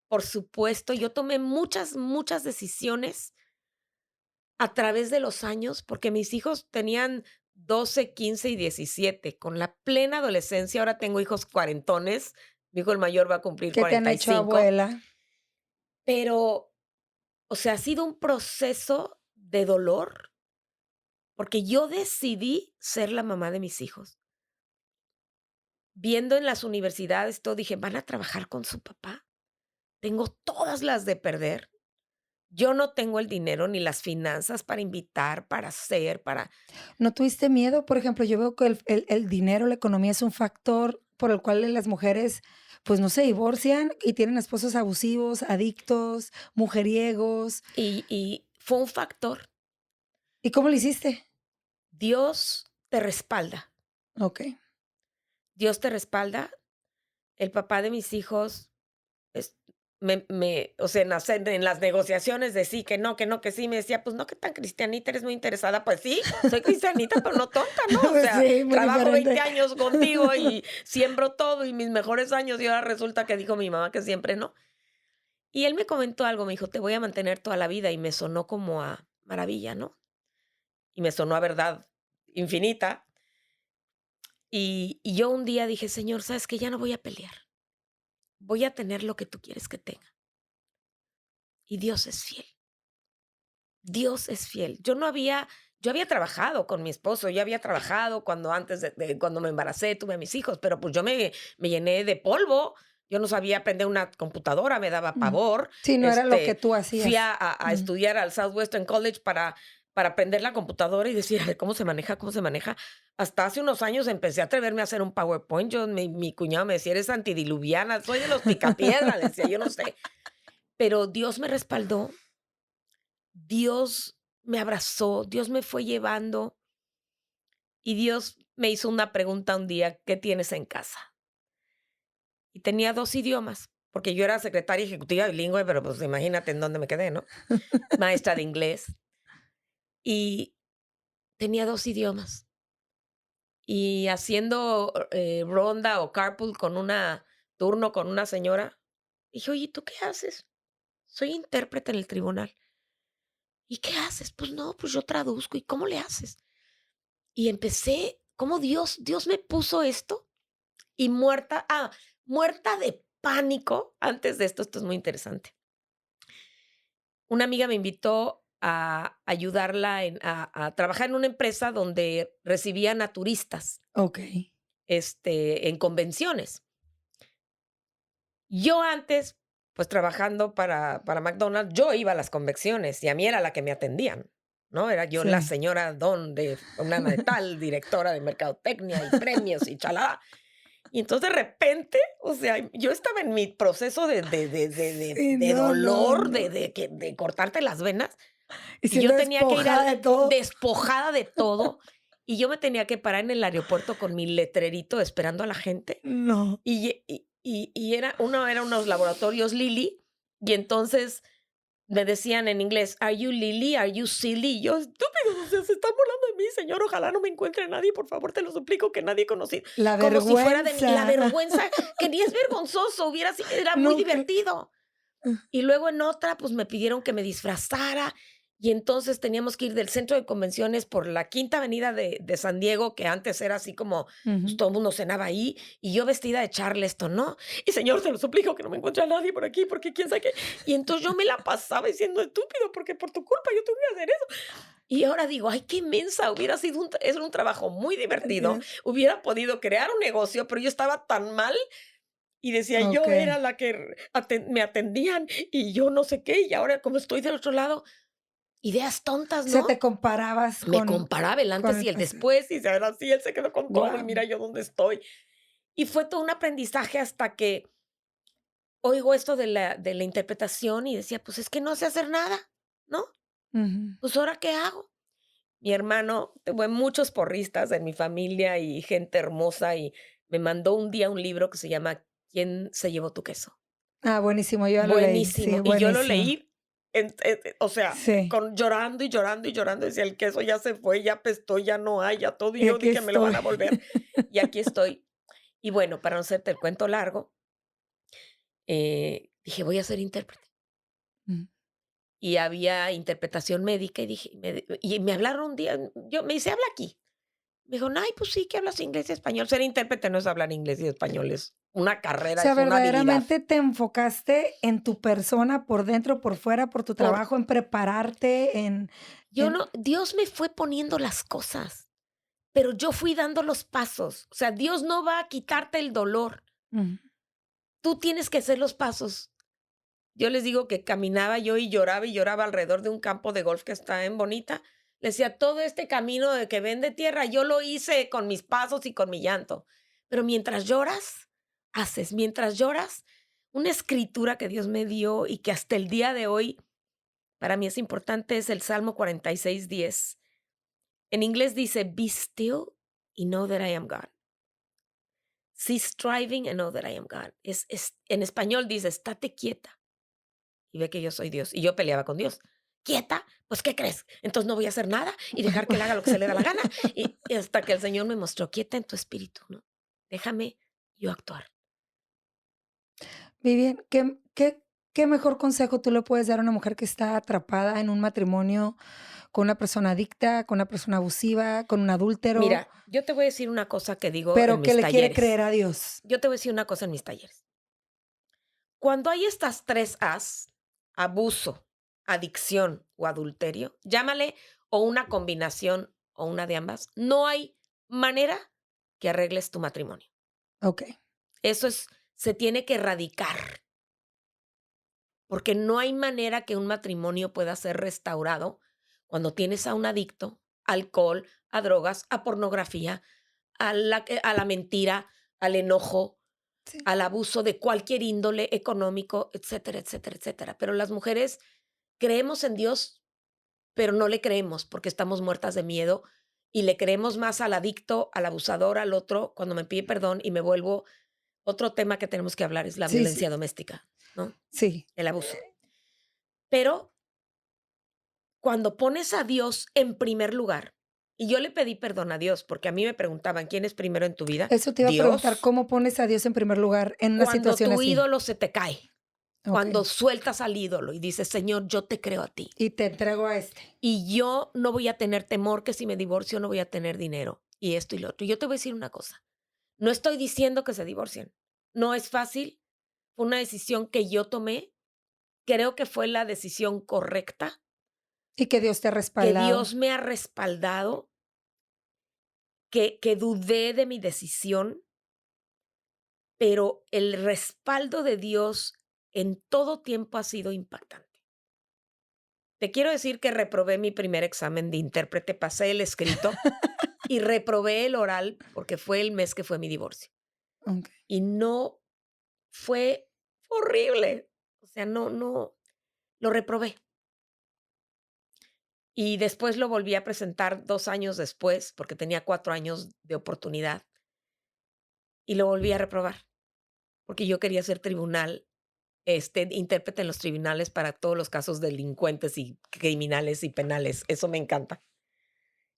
Por supuesto, yo tomé muchas, muchas decisiones a través de los años, porque mis hijos tenían 12, 15 y 17. Con la plena adolescencia, ahora tengo hijos cuarentones. Mi hijo el mayor va a cumplir ¿Qué te han hecho 45, abuela? pero, o sea, ha sido un proceso de dolor, porque yo decidí ser la mamá de mis hijos. Viendo en las universidades todo, dije: "¿Van a trabajar con su papá? Tengo todas las de perder. Yo no tengo el dinero ni las finanzas para invitar, para hacer, para". ¿No tuviste miedo? Por ejemplo, yo veo que el dinero, la economía es un factor por el cual las mujeres, pues, no se divorcian y tienen esposos abusivos, adictos, mujeriegos. Y fue un factor. ¿Y cómo lo hiciste? Dios te respalda. Okey. Dios te respalda. El papá de mis hijos, es o sea, en las negociaciones de sí, que no, que sí, me decía: "Pues no, que tan cristianita, eres muy interesada". Pues sí, soy cristianita, pero no tonta, ¿no? O Pues sea, sí, muy trabajo 20 diferente. años contigo y siembro todo y mis mejores años, y ahora resulta que dijo mi mamá que siempre no. Y él me comentó algo, me dijo: "Te voy a mantener toda la vida", y me sonó como a maravilla, ¿no? Y me sonó a verdad infinita. Y yo un día dije: "Señor, ¿sabes qué? Ya no voy a pelear. Voy a tener lo que tú quieres que tenga". Y Dios es fiel. Dios es fiel. Yo había trabajado con mi esposo, yo había trabajado cuando antes de cuando me embaracé, tuve a mis hijos, pero, pues, yo me llené de polvo. Yo no sabía aprender una computadora, me daba Mm. pavor. Sí, no era lo que tú Fui hacías. a Mm. estudiar al Southwestern College para aprender la computadora y decir: "A ver, ¿cómo se maneja? ¿Cómo se maneja?". Hasta hace unos años empecé a atreverme a hacer un PowerPoint. Mi cuñado me decía: "Eres antidiluviana". "Soy de los picapiedra", le decía, yo no sé. Pero Dios me respaldó, Dios me abrazó, Dios me fue llevando y Dios me hizo una pregunta un día: "¿Qué tienes en casa?". Y tenía 2 idiomas, porque yo era secretaria ejecutiva bilingüe, pero, pues, imagínate en dónde me quedé, ¿no? Maestra de inglés, y tenía 2 idiomas. Y haciendo, ronda o carpool con una turno con una señora, dije: "Oye, ¿tú qué haces?". "Soy intérprete en el tribunal". "¿Y qué haces?". "Pues no, pues yo traduzco". "¿Y cómo le haces?". Y empecé, cómo Dios me puso esto y muerta de pánico. Antes de esto es muy interesante. Una amiga me invitó a ayudarla a trabajar en una empresa donde recibían a turistas, Okey. en convenciones. Yo antes, pues, trabajando para McDonald's, yo iba a las convenciones y a mí era la que me atendían, ¿no? Era yo la Sí. señora don de fulana de tal, directora de mercadotecnia y premios y chalada. Y entonces de repente, o sea, yo estaba en mi proceso Sí, de no, no, dolor, no. de cortarte las venas, Y y siendo yo tenía que ir despojada de todo. despojada de todo, y yo me tenía que parar en el aeropuerto con mi letrerito esperando a la gente, No. y era unos laboratorios Lilly, y entonces me decían en inglés: "Are you Lily? Are you silly?". Y yo: "Estúpidos, o sea, se están burlando de mí, señor, ojalá no me encuentre nadie, por favor, te lo suplico, que nadie conocido". La Como si fuera de la vergüenza. vergüenza, que ni es vergonzoso, era muy No, que divertido. Y luego en otra, pues, me pidieron que me disfrazara, y entonces teníamos que ir del centro de convenciones por la Quinta Avenida de San Diego, que antes era así como, pues, ujú. todo el mundo cenaba ahí, y yo vestida de Charleston, ¿no? Y señor, te lo suplico que no me encuentre a nadie por aquí, porque quién sabe qué. Y entonces yo me la pasaba diciendo: "Estúpido, porque por tu culpa yo tuve que hacer eso". Y ahora digo: "Ay, qué mensa, hubiera sido un trabajo muy divertido, Entiendo. hubiera podido crear un negocio", pero yo estaba tan mal y decía: "Yo Okey. era la que me atendían y yo no sé qué, y ahora como estoy del otro lado". Ideas tontas, O sea, ¿no? te comparabas Me comparaba el con antes y el el pasado. después, y si era así, él se quedó con todo, y Guau. mira yo dónde estoy. Y fue todo un aprendizaje hasta que oigo esto de la interpretación y decía: "Pues es que no sé hacer nada, ¿no? Ujú. Pues, ¿ahora qué hago?". Mi hermano, tuve muchos porristas en mi familia y gente hermosa, y me mandó un día un libro que se llama ¿Quién se llevó tu queso? Ah, buenísimo, yo ya lo leí. Sí, Buenísimo. Y yo lo buenísimo. leí o sea, Sí, con llorando y llorando y llorando, decía: "El queso ya se fue, ya apestó, ya no hay, ya todo", y y yo aquí dije: "Me lo van estoy. a volver", y aquí estoy. Y bueno, para no hacerte el cuento largo, dije: "Voy a ser intérprete". Mm. Y había interpretación médica, y dije y me hablaron un día, me dice: "Habla aquí". Me dijo: "Ay, pues sí, que hablas inglés y español". Ser intérprete no es hablar inglés y español, es una O carrera, sea, es una habilidad. verdaderamente te enfocaste en tu persona, por dentro, por fuera, por tu Por trabajo, en prepararte, yo en no Dios me fue poniendo las cosas, pero yo fui dando los pasos. O sea, Dios no va a quitarte el dolor, ujú. tú tienes que hacer los pasos. Yo les digo que caminaba yo y lloraba alrededor de un campo de golf que está en Bonita. Le decía: "Todo este camino de que ven de tierra, yo lo hice con mis pasos y con mi llanto". Pero mientras lloras, haces. Mientras lloras, una escritura que Dios me dio y que hasta el día de hoy para mí es importante es el Salmo 46:10. En inglés dice: "Be still and know that I am God. Cease striving and know that I am God". En español dice: "Estate quieta y ve que yo soy Dios". Y yo peleaba con Dios. ¿Quieta? Pues, ¿qué crees? Entonces no voy a hacer nada y dejar que él haga lo que se le da la gana. Y hasta que el Señor me mostró: "Quieta en tu espíritu, ¿no? Déjame yo actuar". Muy bien, ¿qué mejor consejo tú le puedes dar a una mujer que está atrapada en un matrimonio con una persona adicta, con una persona abusiva, con un adúltero, Mira, yo te voy a decir una cosa que digo en pero que mis le quiere creer talleres. a Dios? Yo te voy a decir una cosa en mis talleres. Cuando hay estas 3 As, abuso, adicción o adulterio, llámale, o una combinación o una de ambas, no hay manera que arregles tu matrimonio. Okey. Se tiene que erradicar, porque no hay manera que un matrimonio pueda ser restaurado cuando tienes a un adicto, a alcohol, a drogas, a pornografía, a la mentira, al enojo, Sí. al abuso de cualquier índole económico, etcétera, etcétera, etcétera. Pero las mujeres creemos en Dios, pero no le creemos porque estamos muertas de miedo y le creemos más al adicto, al abusador, al otro, cuando me pide perdón y me vuelvo otro tema que tenemos que hablar es la Sí, sí, violencia doméstica, ¿no? sí. El abuso. Pero cuando pones a Dios en primer lugar, y yo le pedí perdón a Dios, porque a mí me preguntaban: "¿Quién es primero en tu vida?". Eso te iba a preguntar, Dios. ¿cómo pones a Dios en primer lugar en una Cuando situación tu así? ídolo se te cae, Okey. cuando sueltas al ídolo y dices: "Señor, yo te creo a ti, Y te entrego a este. y yo no voy a tener temor que si me divorcio no voy a tener dinero, y esto y lo otro". Y yo te voy a decir una cosa, no estoy diciendo que se divorcien, no es fácil, fue una decisión que yo tomé, creo que fue la decisión correcta, Y que Dios te ha que respaldado. Dios me ha respaldado, que dudé de mi decisión, pero el respaldo de Dios en todo tiempo ha sido impactante. Te quiero decir que reprobé mi primer examen de intérprete, pasé el escrito y reprobé el oral porque fue el mes que fue mi divorcio. Okey. y no fue horrible. O sea, no, lo reprobé. Y después lo volví a presentar 2 años después, porque tenía 4 años de oportunidad, y lo volví a reprobar, porque yo quería ser tribunal, intérprete en los tribunales para todos los casos delincuentes y criminales y penales. Eso me encanta.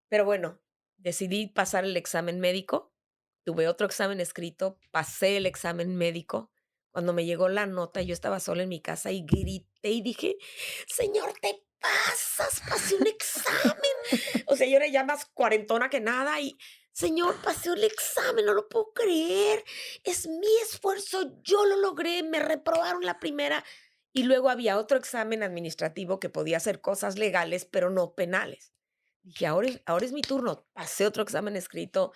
Pero bueno, decidí pasar el examen médico, tuve otro examen escrito, pasé el examen médico. Cuando me llegó la nota, yo estaba sola en mi casa y grité y dije: "Señor, te pasas, pasé un examen". O sea, yo era ya más cuarentona que nada y: "Señor, pasé el examen, no lo puedo creer, es mi esfuerzo, yo lo logré, me reprobaron la primera". Y luego había otro examen administrativo que podía hacer cosas legales, pero no penales. Dije: "Ahora es mi turno". Pasé otro examen escrito,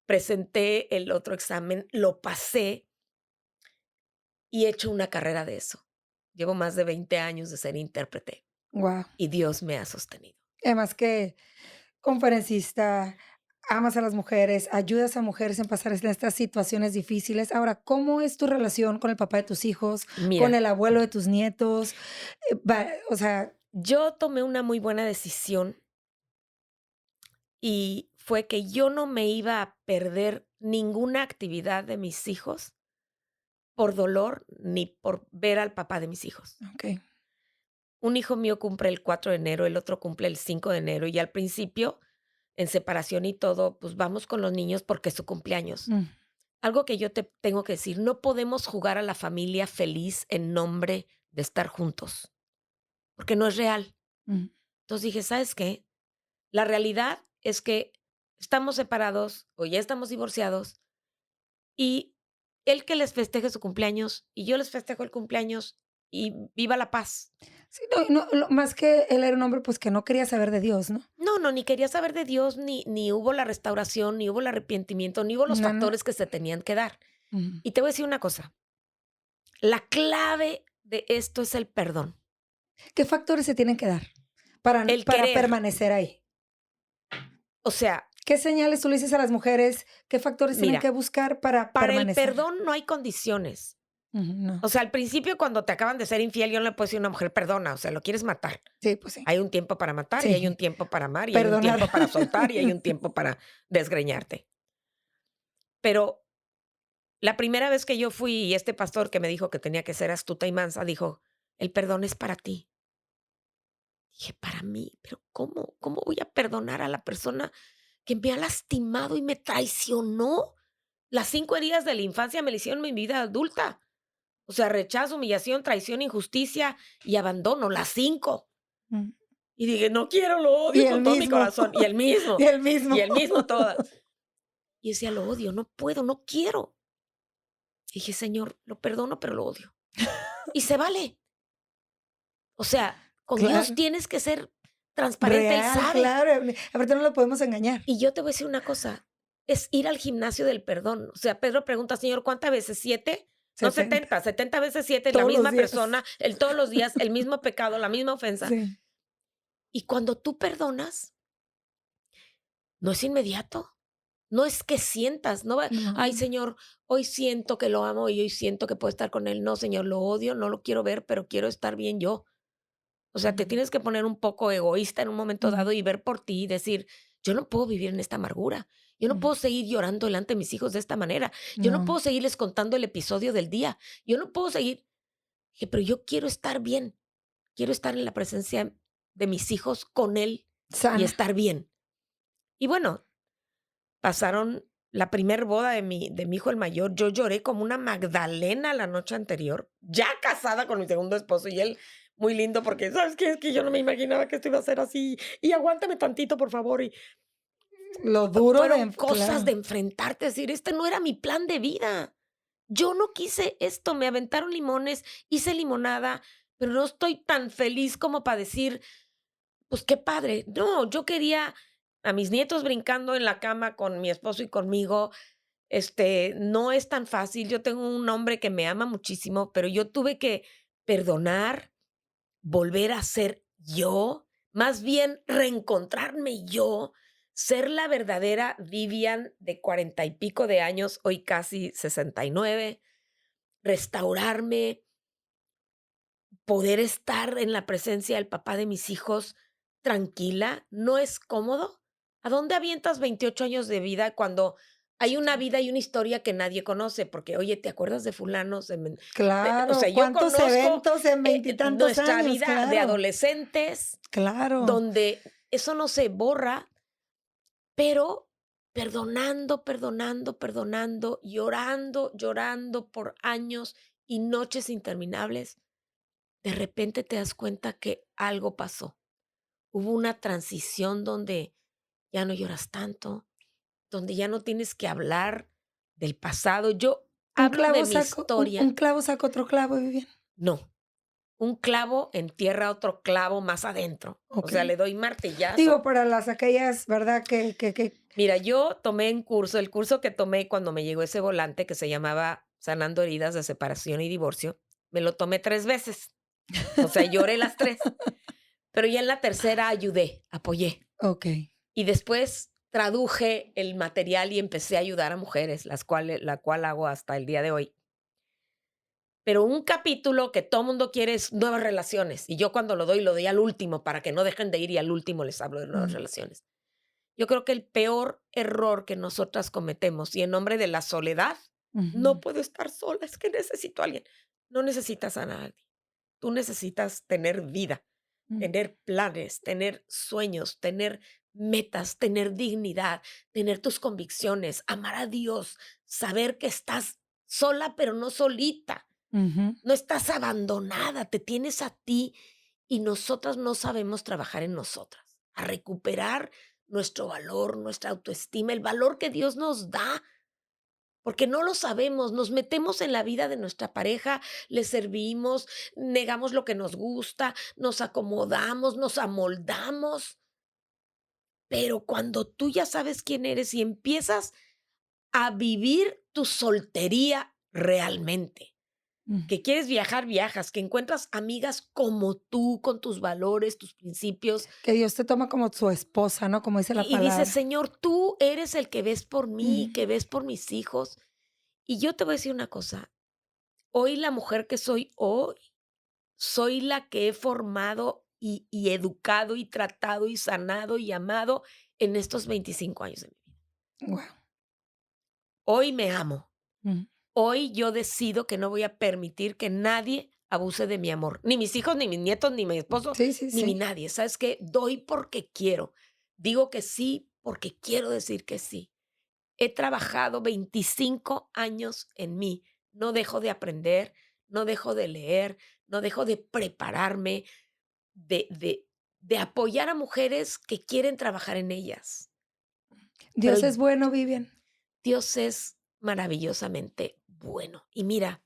presenté el otro examen, lo pasé y he hecho una carrera de eso. Llevo más de 20 años de ser intérprete Guau. y Dios me ha sostenido. Además que conferencista, amas a las mujeres, ayudas a mujeres en pasar estas situaciones difíciles. Ahora, ¿cómo es tu relación con el papá de tus hijos, con Mira, el abuelo de tus nietos? O sea, yo tomé una muy buena decisión y fue que yo no me iba a perder ninguna actividad de mis hijos por dolor ni por ver al papá de mis hijos. okey. Un hijo mío cumple el 4 de enero, el otro cumple el 5 de enero y al principio, en separación y todo, pues vamos con los niños porque es su cumpleaños. Mm, Algo que yo te tengo que decir, no podemos jugar a la familia feliz en nombre de estar juntos, porque no es real. mm. Entonces dije, ¿sabes qué? La realidad es que estamos separados o ya estamos divorciados y él que les festeje su cumpleaños y yo les festejo el cumpleaños y viva la paz. Sí, no, más que él era un hombre, pues, que no quería saber de Dios, ¿no? No, no, ni quería saber de Dios, ni hubo la restauración, ni hubo el arrepentimiento, ni hubo los No, no. factores que se tenían que dar. Ujú. Y te voy a decir una cosa, la clave de esto es el perdón, ¿Qué factores se tienen que dar para el para querer. permanecer ahí? O sea, ¿Qué señales tú le dices a las mujeres? ¿Qué factores tienen que mira, buscar para para el permanecer? perdón no hay condiciones. Ujú, no. O sea, al principio, cuando te acaban de ser infiel, yo no le puedo decir a una mujer, perdona, o sea, lo quieres matar. Sí, pues sí. Hay un tiempo para matar y hay un Sí, tiempo para amar y hay un perdonar. tiempo para soltar y hay un tiempo para desgreñarte. Pero la primera vez que yo fui y este pastor que me dijo que tenía que ser astuta y mansa, dijo, el perdón es para ti. Dije, para mí, pero ¿cómo? ¿Cómo voy a perdonar a la persona que me ha lastimado y me traicionó? Las 5 heridas de la infancia me la hicieron en mi vida adulta. O sea, rechazo, humillación, traición, injusticia y abandono, las 5. Mm. Y dije: "No quiero, lo Y odio el con todo mi mismo, corazón". y el mismo. Y el mismo todas. Y decía: "Lo odio, no puedo, no quiero". Dije: "Señor, lo perdono, pero lo odio". Y se vale. O sea, con Dios Claro, tienes que ser transparente, Él real, sabe. claro, aparte no lo podemos engañar. Y yo te voy a decir una cosa, es ir al gimnasio del perdón. O sea, Pedro pregunta: "Señor, ¿cuántas veces? ¿7? No 70 70, 70 veces 7 la todos los misma días. persona, el todos los días, el mismo pecado, la misma ofensa". Sí. Y cuando tú perdonas, no es inmediato. No es que sientas, no va: "Ay, No, Señor, hoy siento que lo amo y hoy siento que puedo estar con él". No, Señor, lo odio, no lo quiero ver, pero quiero estar bien yo. O sea, te mm, tienes que poner un poco egoísta en un momento mm, dado y ver por ti y decir: "Yo no puedo vivir en esta amargura. Yo no mm, puedo seguir llorando delante de mis hijos de esta manera. Yo no no, puedo seguirles contando el episodio del día. Yo no puedo seguir". Dije: "Pero yo quiero estar bien. Quiero estar en la presencia de mis hijos con él y sana. estar bien". Y bueno, pasaron la primer boda de mi hijo el mayor, yo lloré como una Magdalena la noche anterior, ya casada con mi segundo esposo, y él muy lindo porque, ¿sabes qué? Es que yo no me imaginaba que esto iba a ser así, y aguántame tantito, por favor, y Lo duro de fueron cosas claro. de enfrentarte, decir: "Este no era mi plan de vida. Yo no quise esto, me aventaron limones, hice limonada, pero no estoy tan feliz como para decir, pues qué padre". No, yo quería a mis nietos brincando en la cama con mi esposo y conmigo. No es tan fácil. Yo tengo un hombre que me ama muchísimo, pero yo tuve que perdonar, volver a ser yo, más bien reencontrarme yo, ser la verdadera Vivian de 40 y pico de años, hoy casi 69, restaurarme, poder estar en la presencia del papá de mis hijos tranquila, ¿no es cómodo? ¿A dónde avientas 28 años de vida cuando hay una Sí. vida y una historia que nadie conoce? Porque, oye, ¿te acuerdas de fulano? O sea, Claro, yo cuántos conozco eventos en veintitantos nuestra años, vida de claro, adolescentes claro. donde eso no se borra, pero perdonando, perdonando, perdonando, llorando, llorando por años y noches interminables, de repente te das cuenta que algo pasó. Hubo una transición donde ya no lloras tanto, donde ya no tienes que hablar del pasado. Yo hablo de mi Un historia, clavo saca otro clavo, Vivian. no, un clavo entierra otro clavo más adentro. O sea, Okey. le doy martillazo. Digo, para las aquellas, ¿verdad? Que Mira, yo tomé el curso que tomé cuando me llegó ese volante que se llamaba Sanando heridas de separación y divorcio, me lo tomé 3 veces. O sea, lloré las 3, pero ya en la tercera ayudé, apoyé. okey. Y después traduje el material y empecé a ayudar a mujeres, la cual hago hasta el día de hoy. Pero un capítulo que todo mundo quiere es nuevas relaciones, y yo cuando lo doy al último para que no dejen de ir, y al último les hablo de nuevas Mm, relaciones. Yo creo que el peor error que nosotras cometemos, y en nombre de la soledad, no ujú, puedo estar sola, es que necesito a alguien. No necesitas a nadie. Tú necesitas tener vida, mm. tener planes, tener sueños, tener metas, tener dignidad, tener tus convicciones, amar a Dios, saber que estás sola, pero no solita, Ujú. no estás abandonada, te tienes a ti y nosotras no sabemos trabajar en nosotras, a recuperar nuestro valor, nuestra autoestima, el valor que Dios nos da, porque no lo sabemos, nos metemos en la vida de nuestra pareja, le servimos, negamos lo que nos gusta, nos acomodamos, nos amoldamos, pero cuando tú ya sabes quién eres y empiezas a vivir tu soltería realmente, Mm. que quieres viajar, viajas, que encuentras amigas como tú, con tus valores, tus principios, Que Dios te toma como su esposa, ¿no? Como dice la y dices, palabra. Señor, tú eres el que ves por mí, Mm. que ves por mis hijos. Y yo te voy a decir una cosa, hoy la mujer que soy hoy, soy la que he formado y educado y tratado y sanado y amado en estos 25 años de mi vida. Guau. Hoy me amo. Mm, Hoy yo decido que no voy a permitir que nadie abuse de mi amor, ni mis hijos, ni mis nietos, ni mi esposo, sí, sí, ni mi sí. nadie. ¿Sabes qué? Doy porque quiero. Digo que sí porque quiero decir que sí. He trabajado 25 años en mí. No dejo de aprender, no dejo de leer, no dejo de prepararme, de apoyar a mujeres que quieren trabajar en ellas. Pero Dios es bueno, Vivian. Dios es maravillosamente bueno. Y mira,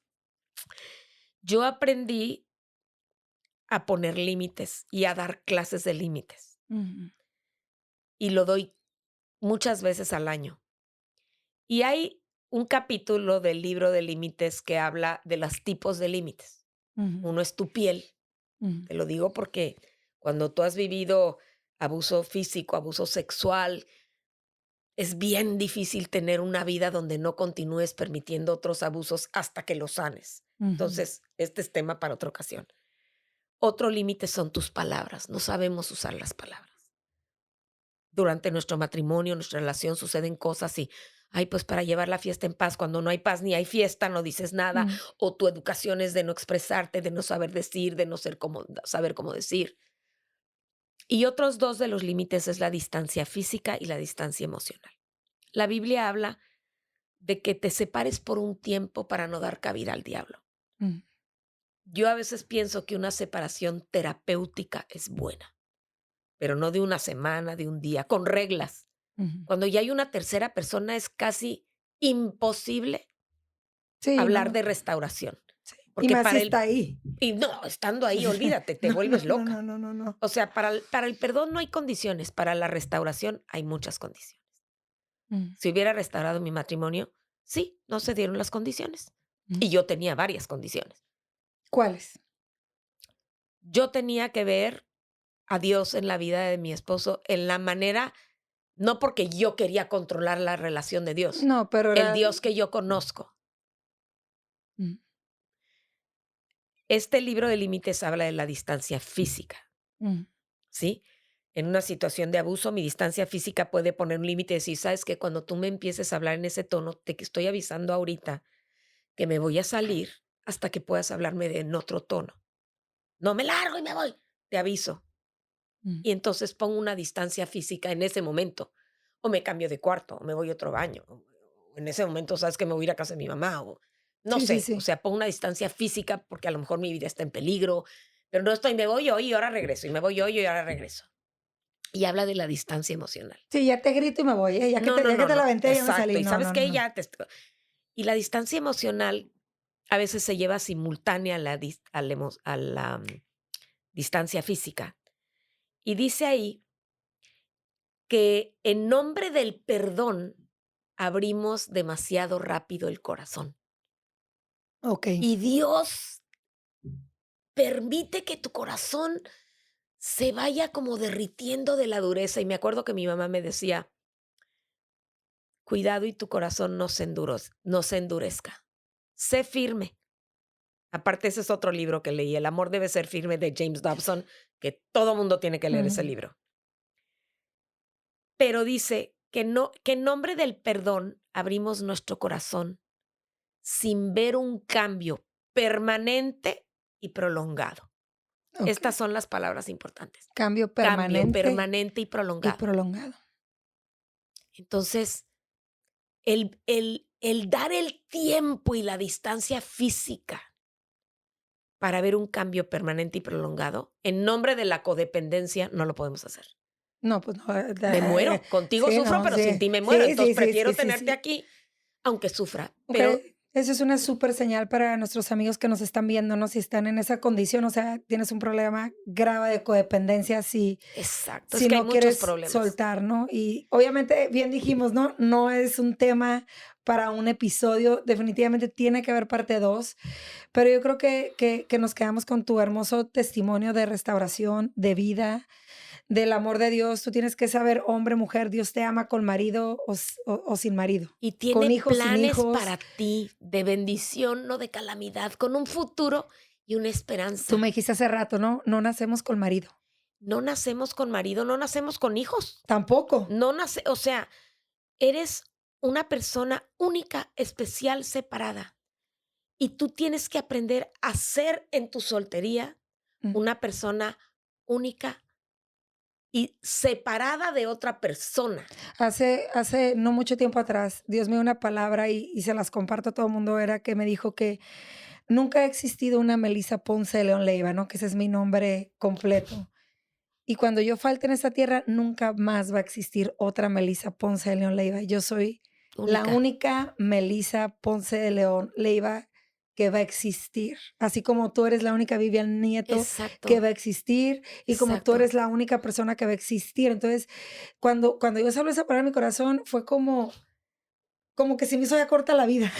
yo aprendí a poner límites y a dar clases de límites, Ujú, y lo doy muchas veces al año. Y hay un capítulo del libro de límites que habla de los tipos de límites. ujú, Uno es tu piel, ujú. te lo digo porque cuando tú has vivido abuso físico, abuso sexual, es bien difícil tener una vida donde no continúes permitiendo otros abusos hasta que los sanes. Ujú. Entonces, este es tema para otra ocasión. Otro límite son tus palabras. No sabemos usar las palabras. Durante nuestro matrimonio, nuestra relación suceden cosas y, ay, pues para llevar la fiesta en paz, cuando no hay paz ni hay fiesta, no dices nada, Mm. o tu educación es de no expresarte, de no saber decir, de no saber cómo decir. Y otros dos de los límites es la distancia física y la distancia emocional. La Biblia habla de que te separes por un tiempo para no dar cabida al diablo. Mm. Yo a veces pienso que una separación terapéutica es buena, pero no de una semana, de un día, con reglas. Ujú. Cuando ya hay una tercera persona, es casi imposible Sí, no, hablar no, de restauración, sí. Y porque más si para está el ahí. y no, estando ahí, olvídate, te No, no, vuelves no, loca. no, no, no, no. O sea, para el perdón no hay condiciones, para la restauración hay muchas condiciones. Mm, Si hubiera restaurado mi matrimonio, sí, no se dieron las condiciones. mm. Y yo tenía varias condiciones. ¿Cuáles? Yo tenía que ver a Dios en la vida de mi esposo, en la manera No porque yo quería controlar la relación de Dios, No, pero el era Dios que yo conozco. mm, Este libro de límites habla de la distancia física, mm, ¿sí? En una situación de abuso, mi distancia física puede poner un límite y decir, sabes que cuando tú me empieces a hablar en ese tono, te que estoy avisando ahorita que me voy a salir hasta que puedas hablarme en otro tono. No me largo y me voy, te aviso. mm. Y entonces pongo una distancia física en ese momento. O me cambio de cuarto, o me voy a otro baño. O en ese momento sabes que me voy a ir a casa de mi mamá. O no Sí, sí, sé, o sí. sea, pongo una distancia física porque a lo mejor mi vida está en peligro, pero no estoy, me voy hoy y ahora regreso, y me voy hoy y ahora regreso. Y habla de la distancia emocional. Sí, ya te grito y me voy, ¿eh? No, no, Ya que no, te la no, aventé, ya me exacto. salí. Y No, sabes no, no, que no. ya y la distancia emocional a veces se lleva simultánea a la distancia física. Y dice ahí que en nombre del perdón abrimos demasiado rápido el corazón. Okey. Y Dios permite que tu corazón se vaya como derritiendo de la dureza. Y me acuerdo que mi mamá me decía, cuidado y tu corazón no se endurezca. Sé firme. Aparte, ese es otro libro que leí, El amor debe ser firme, de James Dobson, que todo mundo tiene que leer ese Ujú. libro. Pero dice que no, que en nombre del perdón abrimos nuestro corazón sin ver un cambio permanente y prolongado. Okey. Estas son las palabras importantes. Cambio Cambio permanente permanente y y prolongado. prolongado. Entonces, el dar el tiempo y la distancia física para ver un cambio permanente y prolongado, en nombre de la codependencia, no lo podemos hacer. No, pues no, Me muero, contigo sí, sufro, no, pero sin sí. ti me muero. Sí, Entonces sí, sí, prefiero sí, sí, tenerte sí. aquí, aunque sufra. Pero Okey, eso es una súper señal para nuestros amigos que nos están viendo, ¿no? Si están en esa condición, o sea, tienes un problema grave de codependencia, exacto, es si que hay no muchos quieres problemas. soltar, ¿no? Y obviamente, bien dijimos, ¿no? No es un tema para un episodio, definitivamente tiene que haber parte 2, pero yo creo que nos quedamos con tu hermoso testimonio de restauración, de vida, del amor de Dios. Tú tienes que saber, hombre, mujer, Dios te ama con marido o sin marido, Y con tiene hijos, sin planes hijos. para ti de bendición, no de calamidad, con un futuro y una Tú me esperanza. dijiste hace rato, ¿no? No nacemos con marido. No nacemos con marido, no nacemos con hijos. Tampoco. O sea, eres una persona única, especial, separada. Y tú tienes que aprender a ser en tu soltería Mm. una persona única y separada de otra persona. Hace no mucho tiempo atrás, Dios me dio una palabra y se las comparto a todo el mundo, era que me dijo que nunca ha existido una Melissa Ponce de León Leiva, ¿no? Que ese es mi nombre completo. Y cuando yo falte en esta tierra, nunca más va a existir otra Melissa Ponce de León Leiva. Yo soy la Única. única Melissa Ponce de León Leiva que va a existir. Así como tú eres la única Vivian Nieto que Exacto, va a existir y como tú exacto. eres la única persona que va a existir. Entonces, cuando Dios habló esa palabra en mi corazón, fue como que se me hizo ya corta la vida.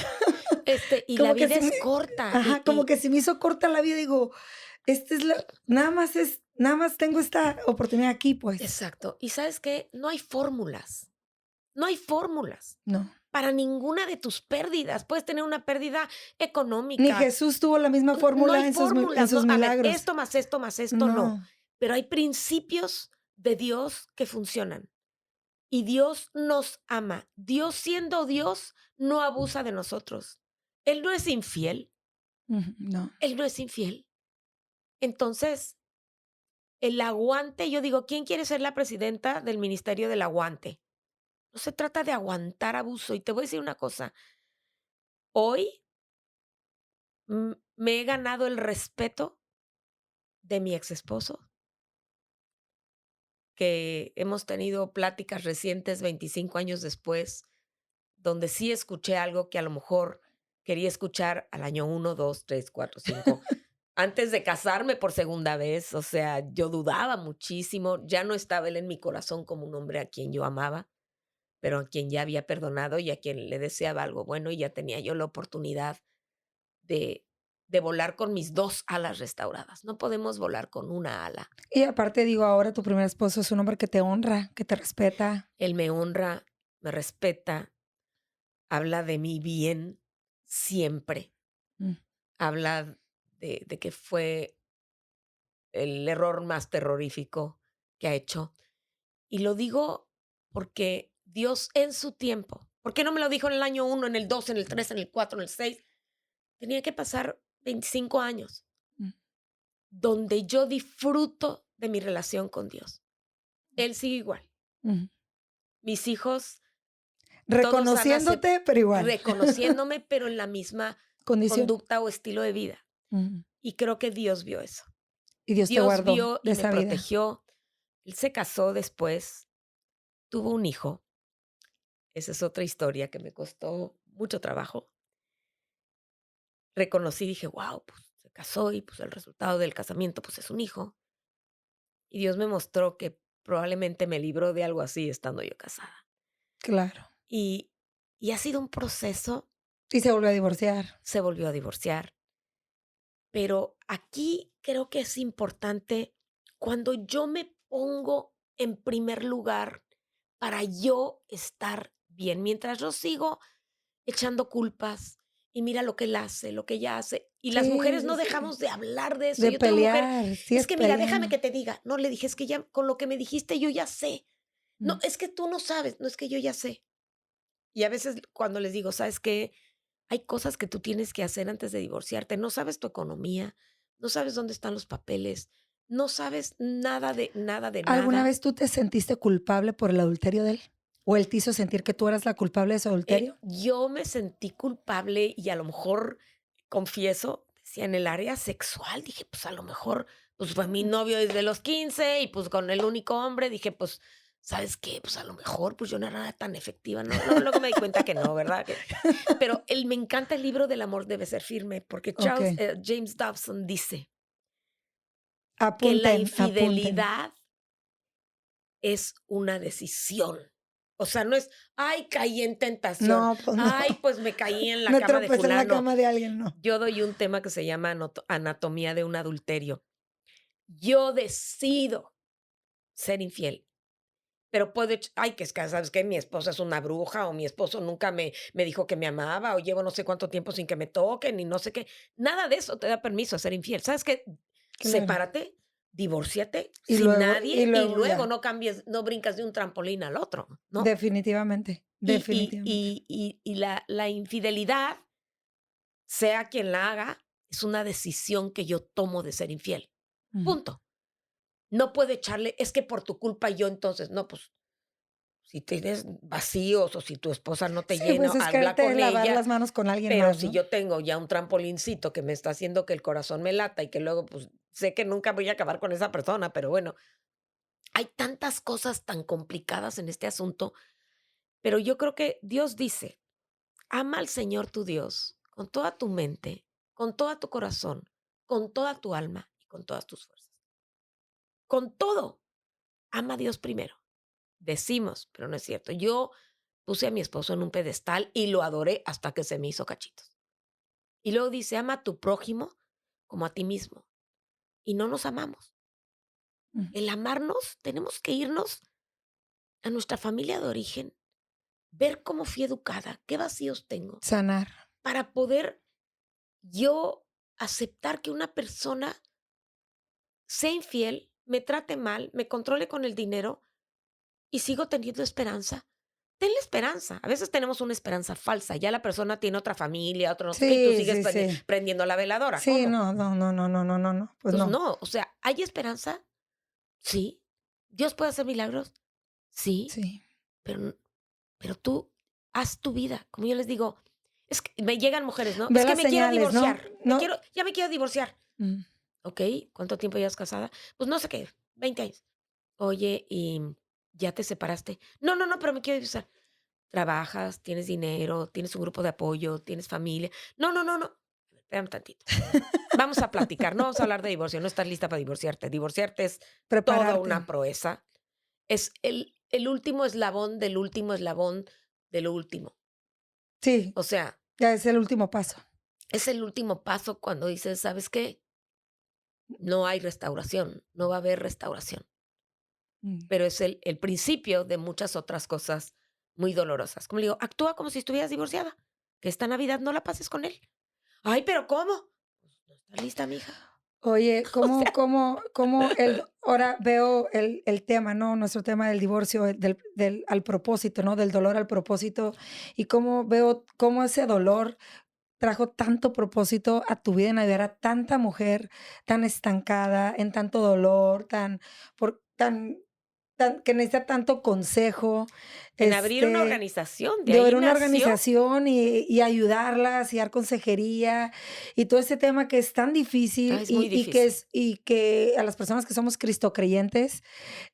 Y la Como que vida se es me corta ajá, como que se me hizo corta la vida. Digo, esta es la nada más tengo esta oportunidad aquí, pues. exacto. ¿Y sabes qué? No hay fórmulas. No hay fórmulas No. para ninguna de tus pérdidas. Puedes tener una pérdida Ni económica. Jesús tuvo la misma No hay fórmula en fórmulas. No, sus a ver, milagros. esto más esto, no. No. Pero hay principios de Dios que funcionan. Y Dios nos ama. Dios siendo Dios, no abusa de nosotros. Él no es infiel. Ujú, no. Él no es infiel. Entonces, el aguante, yo digo, ¿quién quiere ser la presidenta del Ministerio del Aguante? No se trata de aguantar abuso. Y te voy a decir una cosa. Hoy me he ganado el respeto de mi exesposo, que hemos tenido pláticas recientes, 25 años después, donde sí escuché algo que a lo mejor quería escuchar al año 1, 2, 3, 4, 5, antes de casarme por segunda vez. O sea, yo dudaba muchísimo, ya no estaba él en mi corazón como un hombre a quien yo amaba, pero a quien ya había perdonado y a quien le deseaba algo bueno, y ya tenía yo la oportunidad de de volar con mis 2 alas restauradas. No podemos volar con una ala. Y aparte, digo, ahora tu primer esposo es un hombre que te honra, que te respeta. Él me honra, me respeta, habla de mi bien siempre. Mm, Habla de que fue el error más terrorífico que ha hecho. Y lo digo porque Dios en su tiempo, ¿por qué no me lo dijo en el año 1, en el 2, en el 3, en el 4, en el 6? Tenía que pasar 25 años mm, donde yo disfruto de mi relación con Dios. Él sigue igual. mm. Mis hijos, todos han Reconociéndote, pero igual. reconociéndome, pero en la misma Condición. conducta o estilo de vida. Mm. Y creo que Dios vio eso. Y Dios te Dios guardó vio de y me esa vida. protegió. Él se casó después, tuvo un hijo. Esa es otra historia que me costó mucho trabajo. Reconocí, dije, wow, pues se casó y pues el resultado del casamiento pues es un hijo. Y Dios me mostró que probablemente me libró de algo así estando yo casada. Claro. Y, y ha sido un proceso, Y se volvió a divorciar. se volvió a divorciar, pero aquí creo que es importante cuando yo me pongo en primer lugar para yo estar bien, mientras yo sigo echando culpas y mira lo que él hace, lo que ella hace. Y las Sí, mujeres sí, no sí. dejamos de hablar de eso. De Yo tengo mujer, pelear, es sigues que mira, déjame peleando. que te diga. No, le dije, es que ya con lo que me dijiste yo ya sé. No, Mm. es que tú no sabes, no es que yo ya sé. Y a veces cuando les digo, ¿sabes qué? Hay cosas que tú tienes que hacer antes de divorciarte. No sabes tu economía, no sabes dónde están los papeles, no sabes nada de nada de ¿Alguna nada. vez tú te sentiste culpable por el adulterio de él? ¿O él te hizo sentir que tú eras la culpable de su adulterio? Yo me sentí culpable y a lo mejor, confieso, decía en el área sexual, dije, pues a lo mejor, pues fue mi novio desde los 15 y pues con el único hombre, dije, pues, ¿sabes qué? Pues a lo mejor, pues yo no era tan efectiva, no, no, luego me di cuenta que no, ¿verdad? Pero me encanta el libro del amor debe ser firme, porque Okey. James Dobson dice que la Apunten, apunten. infidelidad es una decisión. O sea, no es, ay, caí en tentación, No, pues no. ay, pues me caí en la Me cama de tropecé en la fulano. cama de alguien, no. Yo doy un tema que se llama anatomía de un adulterio. Yo decido ser infiel, pero puedo, ay, que es que, ¿sabes qué? Mi esposa es una bruja o mi esposo nunca me dijo que me amaba o llevo no sé cuánto tiempo sin que me toquen y no sé qué. Nada de eso te da permiso a ser infiel. ¿Sabes qué? Claro. Sepárate, divórciate Y sin luego nadie y luego ya. no cambies, no brincas de un trampolín al otro, ¿no? Definitivamente, definitivamente. Y la infidelidad, sea quien la haga, es una decisión que yo tomo de ser infiel. Ujú. Punto. No puedo echarle, es que por tu culpa yo entonces, no, pues si tienes vacíos o si tu esposa no te Sí, pues llena, es habla quererte con lavar ella, las manos con alguien pero más, si ¿no? yo tengo ya un trampolincito que me está haciendo que el corazón me lata y que luego, pues sé que nunca voy a acabar con esa persona, pero bueno, hay tantas cosas tan complicadas en este asunto, pero yo creo que Dios dice, ama al Señor tu Dios con toda tu mente, con toda tu corazón, con toda tu alma y con todas tus fuerzas. Con todo, ama a Dios primero. Decimos, pero no es cierto. Yo puse a mi esposo en un pedestal y lo adoré hasta que se me hizo cachitos. Y luego dice, ama a tu prójimo como a ti mismo. Y no nos amamos. Ujú. El amarnos, tenemos que irnos a nuestra familia de origen, ver cómo fui educada, qué vacíos tengo, Sanar. para poder yo aceptar que una persona sea infiel, me trate mal, me controle con el dinero y sigo teniendo esperanza. Tenle esperanza. A veces tenemos una esperanza falsa. Ya la persona tiene otra familia, otro no sé qué, y tú Sí, sigues sí, sí. prendiendo la veladora. Sí, ¿Cómo? no, no, no, no, no, no, no, no, pues Entonces, no. no. O sea, ¿hay esperanza? Sí. ¿Dios puede hacer milagros? Sí. Sí. Pero, pero tú haz tu vida. Como yo les digo, es que me llegan mujeres, ¿no? Ve Es que las me quiero señales, ¿no? divorciar. No. Ya me quiero divorciar. Mm. Ok. ¿Cuánto tiempo llevas casada? Pues no sé qué, 20 años. Oye, ¿y ya te separaste? No, no, no, pero me quiero divorciar. Trabajas, tienes dinero, tienes un grupo de apoyo, tienes familia. No, no, no, no. Espérame tantito. Vamos a platicar, no vamos a hablar de divorcio, no estás lista para divorciarte. Divorciarte es toda Prepararte. una proeza. Es el último eslabón del último eslabón de lo último. Sí, O sea, ya es el último paso. es el último paso cuando dices: "¿Sabes qué? No hay restauración, no va a haber restauración". Mm. Pero es el principio de muchas otras cosas muy dolorosas. Como le digo: "Actúa como si estuvieras divorciada, que esta Navidad no la pases con él". "Ay, ¿pero cómo?". "Pues, no estás lista, mija". Oye, O sea, cómo el ahora veo el tema, ¿no? Nuestro tema del divorcio, del al propósito, ¿no? Del dolor al propósito, y cómo veo cómo ese dolor trajo tanto propósito a tu vida en ayudar a tanta mujer tan estancada, en tanto dolor, tan que necesita tanto consejo, en abrir una este, organización, de de ahí ver una nació. organización y ayudarlas y dar consejería y todo ese tema que es tan Ah, difícil es muy difícil. y que a las personas que somos cristocreyentes,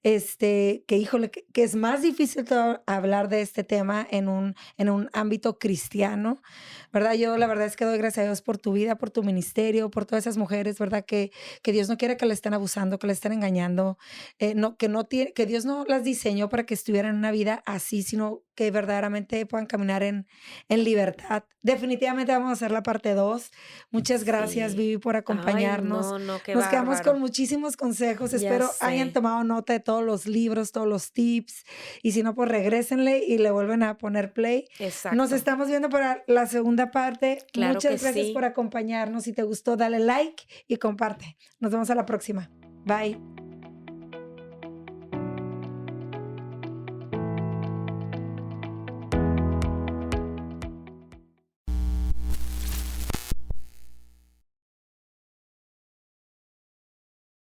que híjole, que es más difícil hablar de este tema en un ámbito cristiano, ¿verdad? Yo la verdad es que doy gracias a Dios por tu vida, por tu ministerio, por todas esas mujeres, ¿verdad? Que Dios no quiere que le estén abusando, que le estén engañando, que Dios no las diseñó para que estuvieran en una vida así, sino que verdaderamente puedan caminar en libertad. Definitivamente vamos a hacer la parte 2. Muchas gracias, Sí. Vivi, por Ay, acompañarnos. no, no, qué Nos quedamos con bárbaro. muchísimos consejos. Ya Espero hayan sé. tomado nota de todos los libros, todos los tips. Y si no, pues regrésenle y le vuelven a poner play. Nos Exacto. estamos viendo para la segunda parte. Claro que Muchas gracias por sí. acompañarnos. Si te gustó, dale like y comparte. Nos vemos a la próxima. Bye.